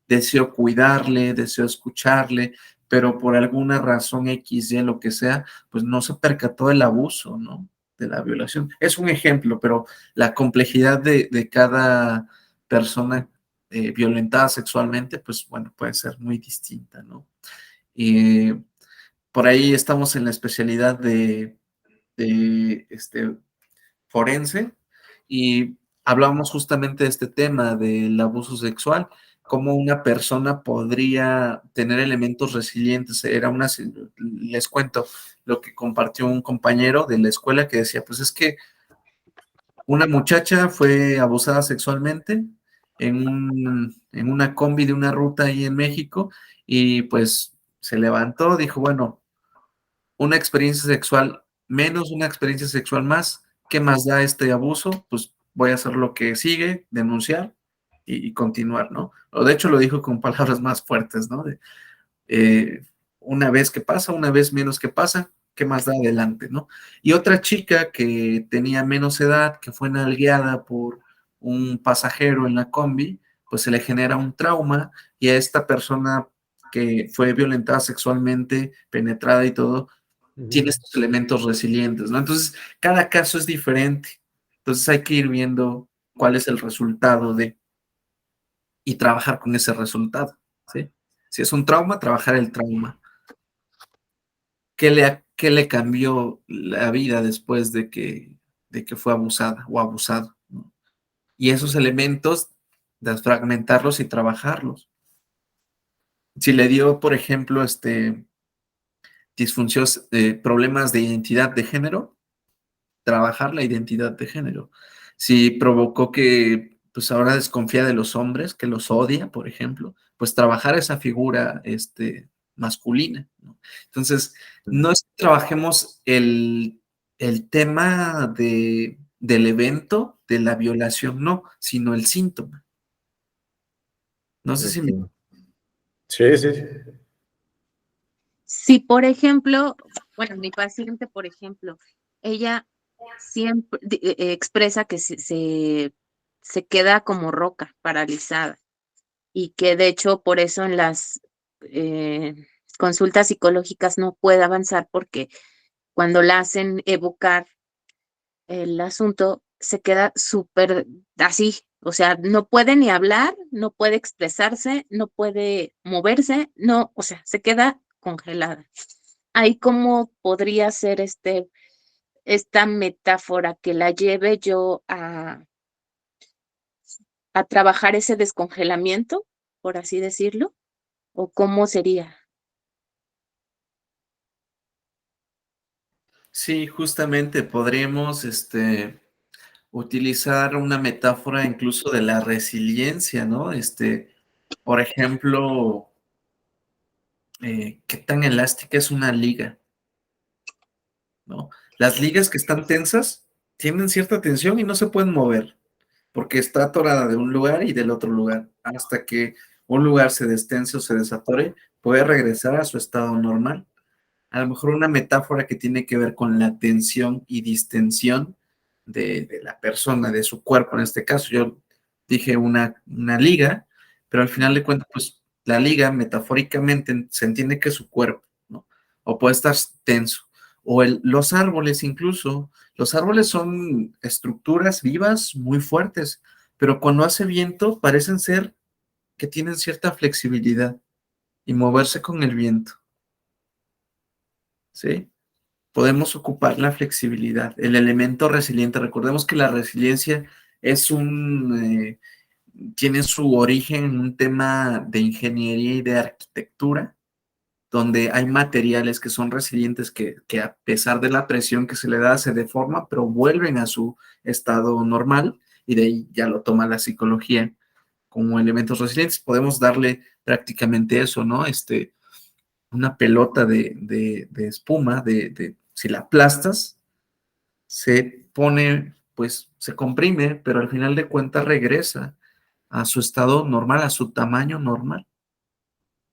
Speaker 1: deseó cuidarle, deseó escucharle, pero por alguna razón X, Y, lo que sea, pues no se percató del abuso, ¿no? De la violación. Es un ejemplo, pero la complejidad de cada persona violentada sexualmente, pues bueno, puede ser muy distinta, ¿no? Y por ahí estamos en la especialidad de forense y hablábamos justamente de este tema del abuso sexual, cómo una persona podría tener elementos resilientes. Les cuento lo que compartió un compañero de la escuela que decía, pues es que una muchacha fue abusada sexualmente en una combi de una ruta ahí en México y pues se levantó, dijo, bueno, una experiencia sexual menos, una experiencia sexual más, ¿qué más da este abuso? Pues voy a hacer lo que sigue, denunciar y continuar, ¿no? O de hecho lo dijo con palabras más fuertes, ¿no? Eh, una vez que pasa, una vez menos que pasa, ¿qué más da adelante, no? Y otra chica que tenía menos edad, que fue nalgueada por un pasajero en la combi, pues se le genera un trauma y a esta persona que fue violentada sexualmente, penetrada y todo, tiene estos elementos resilientes, ¿no? Entonces, cada caso es diferente. Entonces hay que ir viendo cuál es el resultado y trabajar con ese resultado, ¿sí? Si es un trauma, trabajar el trauma. Qué le cambió la vida después de que fue abusada o abusado, ¿no? Y esos elementos, desfragmentarlos y trabajarlos. Si le dio, por ejemplo, disfunciones, problemas de identidad de género, trabajar la identidad de género. Si provocó que pues ahora desconfía de los hombres, que los odia, por ejemplo, pues trabajar esa figura masculina, ¿no? Entonces, no es que trabajemos el tema del evento, de la violación, no, sino el síntoma. No sé si me...
Speaker 2: Ujú. Sí, sí, sí.
Speaker 4: Si, por ejemplo, bueno, mi paciente, por ejemplo, ella siempre expresa que se queda como roca, paralizada, y que de hecho por eso en las eh, consultas psicológicas no puede avanzar porque cuando la hacen evocar el asunto, se queda súper así, o sea, no puede ni hablar, no puede expresarse, no puede moverse, no, o sea, se queda congelada. Ahí cómo podría ser esta metáfora que la lleve yo a trabajar ese descongelamiento, por así decirlo, o cómo sería.
Speaker 1: Sí, justamente podríamos utilizar una metáfora incluso de la resiliencia, ¿no? Por ejemplo, ¿qué tan elástica es una liga? ¿No? Las ligas que están tensas tienen cierta tensión y no se pueden mover, porque está atorada de un lugar y del otro lugar, hasta que un lugar se destense o se desatore, puede regresar a su estado normal. A lo mejor una metáfora que tiene que ver con la tensión y distensión de la persona, de su cuerpo en este caso. Yo dije una liga, pero al final de cuentas, pues la liga metafóricamente se entiende que es su cuerpo, ¿no? O puede estar tenso. O los árboles incluso. Los árboles son estructuras vivas muy fuertes, pero cuando hace viento parecen ser que tienen cierta flexibilidad y moverse con el viento, ¿sí? Podemos ocupar la flexibilidad, el elemento resiliente. Recordemos que la resiliencia es tiene su origen en un tema de ingeniería y de arquitectura, donde hay materiales que son resilientes que a pesar de la presión que se le da se deforman, pero vuelven a su estado normal y de ahí ya lo toma la psicología como elementos resilientes. Podemos darle prácticamente eso, ¿no? Una pelota de espuma, si la aplastas, se pone, pues se comprime, pero al final de cuentas regresa a su estado normal, a su tamaño normal.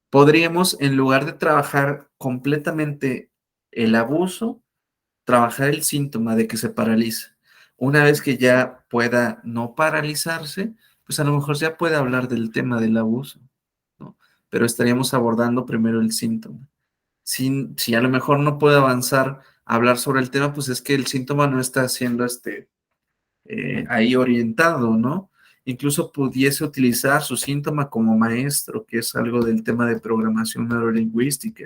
Speaker 1: Podríamos, en lugar de trabajar completamente el abuso, trabajar el síntoma de que se paraliza. Una vez que ya pueda no paralizarse, pues a lo mejor ya puede hablar del tema del abuso, ¿no? Pero estaríamos abordando primero el síntoma. Si a lo mejor no puede avanzar a hablar sobre el tema, pues es que el síntoma no está siendo ahí orientado, ¿no? Incluso pudiese utilizar su síntoma como maestro, que es algo del tema de programación neurolingüística.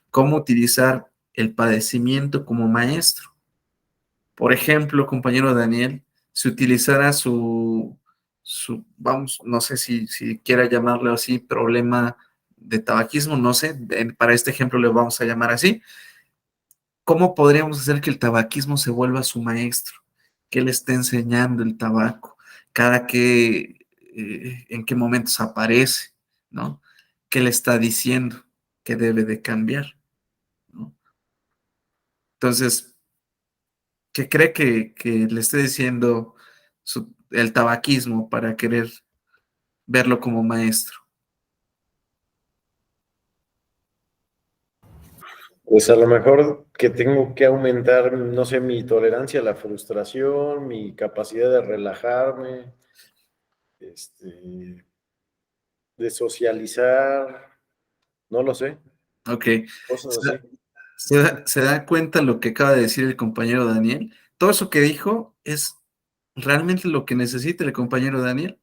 Speaker 1: Cómo utilizar el padecimiento como maestro. Por ejemplo, compañero Daniel, si utilizara vamos, no sé si quiera llamarlo así, problema de tabaquismo, no sé, para este ejemplo le vamos a llamar así. ¿Cómo podríamos hacer que el tabaquismo se vuelva su maestro? ¿Qué le está enseñando el tabaco? En qué momentos aparece, ¿no? ¿Qué le está diciendo que debe de cambiar, ¿no? Entonces, ¿qué cree que le esté diciendo el tabaquismo para querer verlo como maestro?
Speaker 2: Pues a lo mejor que tengo que aumentar, no sé, mi tolerancia a la frustración, mi capacidad de relajarme, este, de socializar, no lo sé,
Speaker 1: Ok.
Speaker 2: cosas
Speaker 1: ¿Se
Speaker 2: así.
Speaker 1: da, se da cuenta lo que acaba de decir el compañero Daniel? Todo eso que dijo es realmente lo que necesita el compañero Daniel,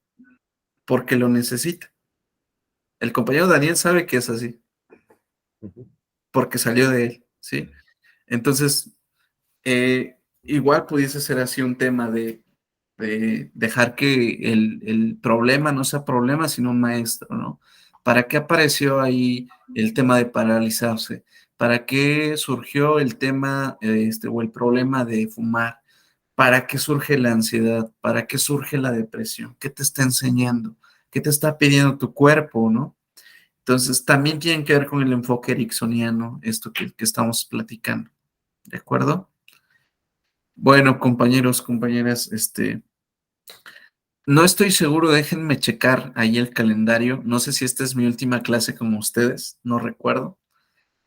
Speaker 1: porque lo necesita. El compañero Daniel sabe que es así,
Speaker 2: Ujú.
Speaker 1: porque salió de él, ¿sí? Entonces, igual pudiese ser así un tema de dejar que el problema no sea problema, sino un maestro, ¿no? ¿Para qué apareció ahí el tema de paralizarse? ¿Para qué surgió el tema o el problema de fumar? ¿Para qué surge la ansiedad? ¿Para qué surge la depresión? ¿Qué te está enseñando? ¿Qué te está pidiendo tu cuerpo, no? Entonces, también tienen que ver con el enfoque ericksoniano, esto que estamos platicando, ¿de acuerdo? Bueno, compañeros, compañeras, no estoy seguro, déjenme checar ahí el calendario. No sé si esta es mi última clase con ustedes, no recuerdo.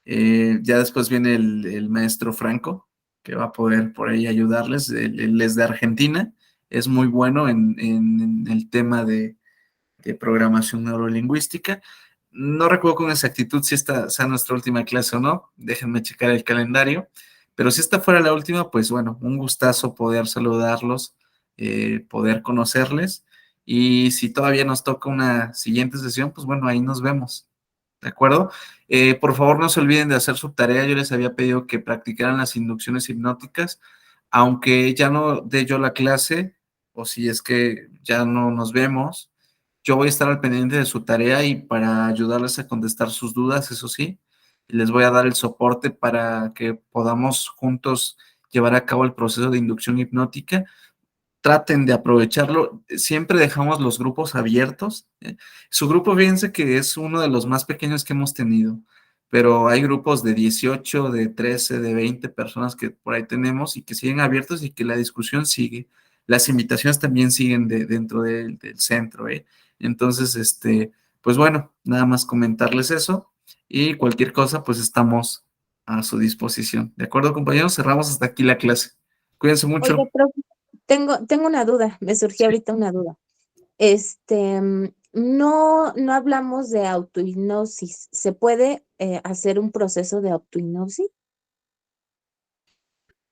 Speaker 1: Ya después viene el maestro Franco, que va a poder por ahí ayudarles. Él es de Argentina, es muy bueno en el tema de programación neurolingüística. No recuerdo con exactitud si esta sea nuestra última clase o no. Déjenme checar el calendario. Pero si esta fuera la última, pues bueno, un gustazo poder saludarlos, poder conocerles. Y si todavía nos toca una siguiente sesión, pues bueno, ahí nos vemos. ¿De acuerdo? Por favor, no se olviden de hacer su tarea. Yo les había pedido que practicaran las inducciones hipnóticas, aunque ya no dé yo la clase, o si es que ya no nos vemos, yo voy a estar al pendiente de su tarea y para ayudarles a contestar sus dudas, eso sí, les voy a dar el soporte para que podamos juntos llevar a cabo el proceso de inducción hipnótica. Traten de aprovecharlo. Siempre dejamos los grupos abiertos. Su grupo, fíjense que es uno de los más pequeños que hemos tenido, pero hay grupos de 18, de 13, de 20 personas que por ahí tenemos y que siguen abiertos y que la discusión sigue. Las invitaciones también siguen dentro del centro, ¿eh? Entonces, pues bueno, nada más comentarles eso y cualquier cosa, pues estamos a su disposición. ¿De acuerdo, compañeros? Cerramos hasta aquí la clase. Cuídense mucho.
Speaker 4: Oiga, profe, tengo una duda, me surgió ahorita una duda. No hablamos de autohipnosis. ¿Se puede hacer un proceso de autohipnosis?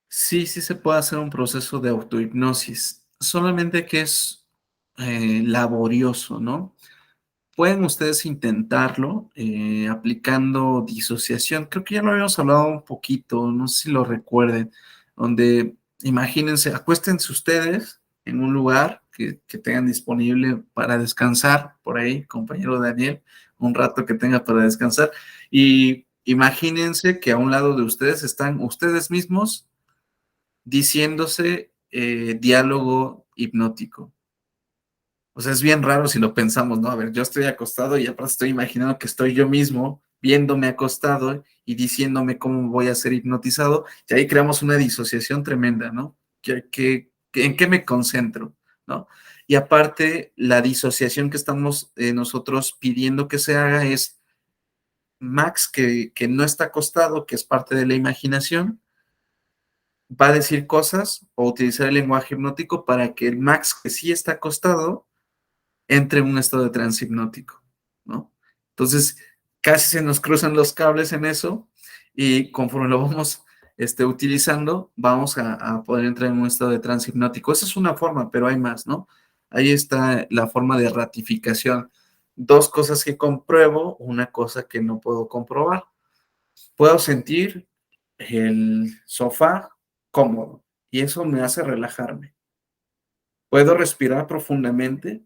Speaker 1: Sí, sí se puede hacer un proceso de autohipnosis, solamente que es laborioso, ¿no? Pueden ustedes intentarlo aplicando disociación. Creo que ya lo habíamos hablado un poquito, no sé si lo recuerden, donde imagínense, acuéstense ustedes en un lugar que tengan disponible para descansar, por ahí, compañero Daniel, un rato que tenga para descansar, y imagínense que a un lado de ustedes están ustedes mismos diciéndose diálogo hipnótico. O sea, es bien raro si lo pensamos, ¿no? A ver, yo estoy acostado y aparte estoy imaginando que estoy yo mismo viéndome acostado y diciéndome cómo voy a ser hipnotizado, y ahí creamos una disociación tremenda, ¿no? ¿En qué me concentro? ¿No? Y aparte, la disociación que estamos nosotros pidiendo que se haga es Max, que no está acostado, que es parte de la imaginación, va a decir cosas o utilizar el lenguaje hipnótico para que el Max, que sí está acostado, entre en un estado de trance hipnótico, ¿no? Entonces, casi se nos cruzan los cables en eso y conforme lo vamos utilizando, vamos a poder entrar en un estado de trance hipnótico. Esa es una forma, pero hay más, ¿no? Ahí está la forma de ratificación. Dos cosas que compruebo, una cosa que no puedo comprobar. Puedo sentir el sofá cómodo y eso me hace relajarme. Puedo respirar profundamente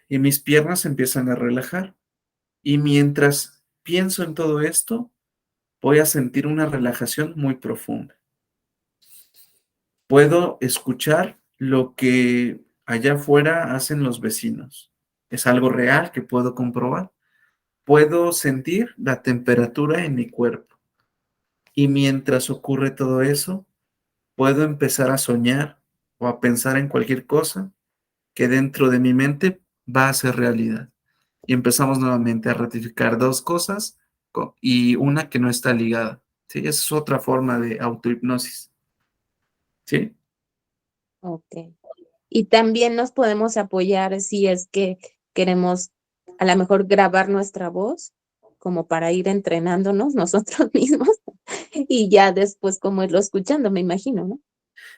Speaker 1: y mis piernas se empiezan a relajar. Y mientras pienso en todo esto, voy a sentir una relajación muy profunda. Puedo escuchar lo que allá afuera hacen los vecinos. Es algo real que puedo comprobar. Puedo sentir la temperatura en mi cuerpo. Y mientras ocurre todo eso, puedo empezar a soñar o a pensar en cualquier cosa que dentro de mi mente va a ser realidad. Y empezamos nuevamente a ratificar dos cosas y una que no está ligada. ¿Sí? Esa es otra forma de autohipnosis. ¿Sí?
Speaker 4: Ok. Y también nos podemos apoyar si es que queremos a lo mejor grabar nuestra voz, como para ir entrenándonos nosotros mismos y ya después como irlo escuchando, me imagino, ¿no?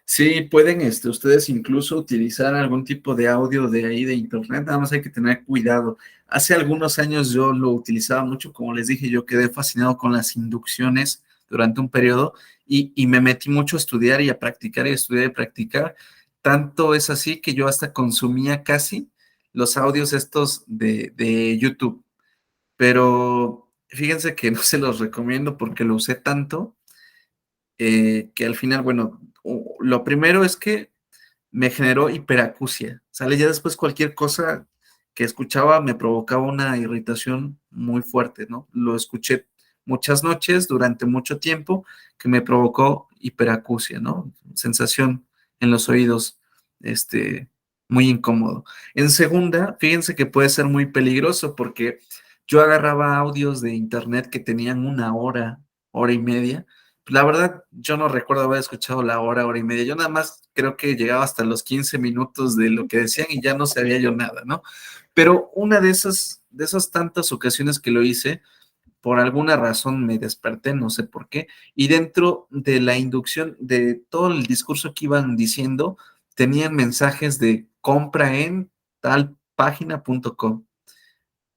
Speaker 1: Sí, pueden ustedes incluso utilizar algún tipo de audio de ahí de internet, nada más hay que tener cuidado. Hace algunos años yo lo utilizaba mucho, como les dije, yo quedé fascinado con las inducciones durante un periodo y me metí mucho a estudiar y a practicar y a estudiar y practicar. Tanto es así que yo hasta consumía casi los audios estos de YouTube, pero fíjense que no se los recomiendo porque lo usé tanto que al final, bueno, lo primero es que me generó hiperacusia, ¿sale? Ya después cualquier cosa que escuchaba me provocaba una irritación muy fuerte, ¿no? Lo escuché muchas noches durante mucho tiempo que me provocó hiperacusia, ¿no? Sensación en los oídos, muy incómodo. En segunda, fíjense que puede ser muy peligroso porque yo agarraba audios de internet que tenían una hora, hora y media. La verdad, yo no recuerdo haber escuchado la hora, hora y media. Yo nada más creo que llegaba hasta los 15 minutos de lo que decían y ya no sabía yo nada, ¿no? Pero una de esas tantas ocasiones que lo hice, por alguna razón me desperté, no sé por qué, y dentro de la inducción de todo el discurso que iban diciendo, tenían mensajes de compra en tal página.com.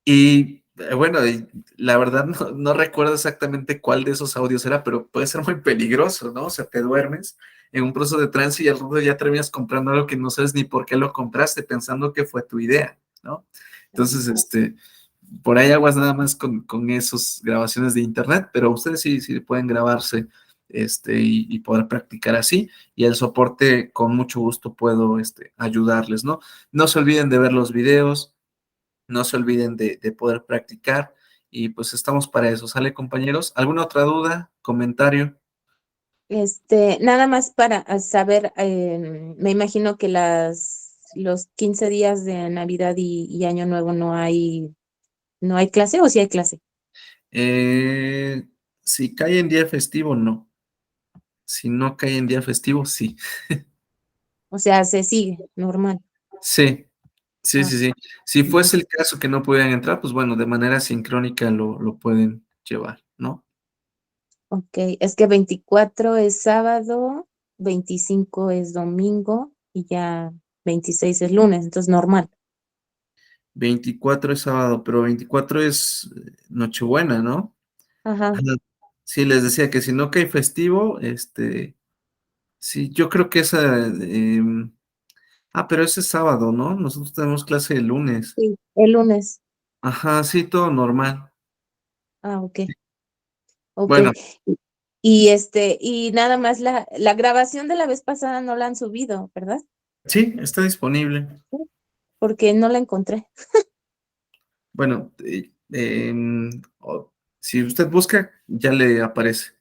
Speaker 1: Y bueno, la verdad no recuerdo exactamente cuál de esos audios era, pero puede ser muy peligroso, ¿no? O sea, te duermes en un proceso de trance y al rato ya terminas comprando algo que no sabes ni por qué lo compraste, pensando que fue tu idea, ¿no? Entonces, por ahí aguas nada más con esas grabaciones de internet, pero ustedes sí pueden grabarse, y poder practicar así, y el soporte con mucho gusto puedo, ayudarles, ¿no? No se olviden de ver los videos, no se olviden de poder practicar y pues estamos para eso. ¿Sale, compañeros? ¿Alguna otra duda, comentario?
Speaker 4: Nada más para saber, me imagino que los 15 días de Navidad y Año Nuevo no hay clase, o sí hay clase.
Speaker 1: Eh, si cae en día festivo, no. Si no cae en día festivo, sí.
Speaker 4: O sea, se sigue normal.
Speaker 1: Sí, sí,
Speaker 4: Ah,
Speaker 1: sí, sí. Si fuese el caso que no pudieran entrar, pues bueno, de manera sincrónica lo pueden llevar, ¿no?
Speaker 4: ok, es que 24 es sábado, 25 es domingo y ya 26 es lunes, entonces normal.
Speaker 1: 24 es sábado, pero 24 es Nochebuena, ¿no?
Speaker 4: Ajá,
Speaker 1: Ajá. Sí, les decía que si no cae festivo, sí, yo creo que pero ese es sábado, ¿no? Nosotros tenemos clase el lunes.
Speaker 4: sí, el lunes.
Speaker 1: Ajá, sí, todo normal.
Speaker 4: Ah, ok, ok.
Speaker 1: Bueno,
Speaker 4: Y nada más la grabación de la vez pasada no la han subido, ¿verdad?
Speaker 1: sí, está disponible.
Speaker 4: Sí, porque no la encontré.
Speaker 1: Bueno, si usted busca, ya le aparece.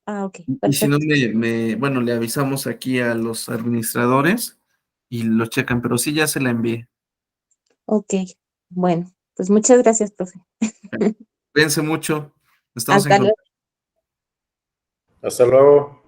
Speaker 4: Ah, ok,
Speaker 1: Y si no,
Speaker 4: perfecto.
Speaker 1: bueno, le avisamos aquí a los administradores y lo checan, pero sí ya se la envié.
Speaker 4: Ok, bueno, pues muchas gracias, profe.
Speaker 1: Cuídense mucho. Estamos en
Speaker 4: Hasta luego.
Speaker 1: contacto.
Speaker 2: Hasta luego.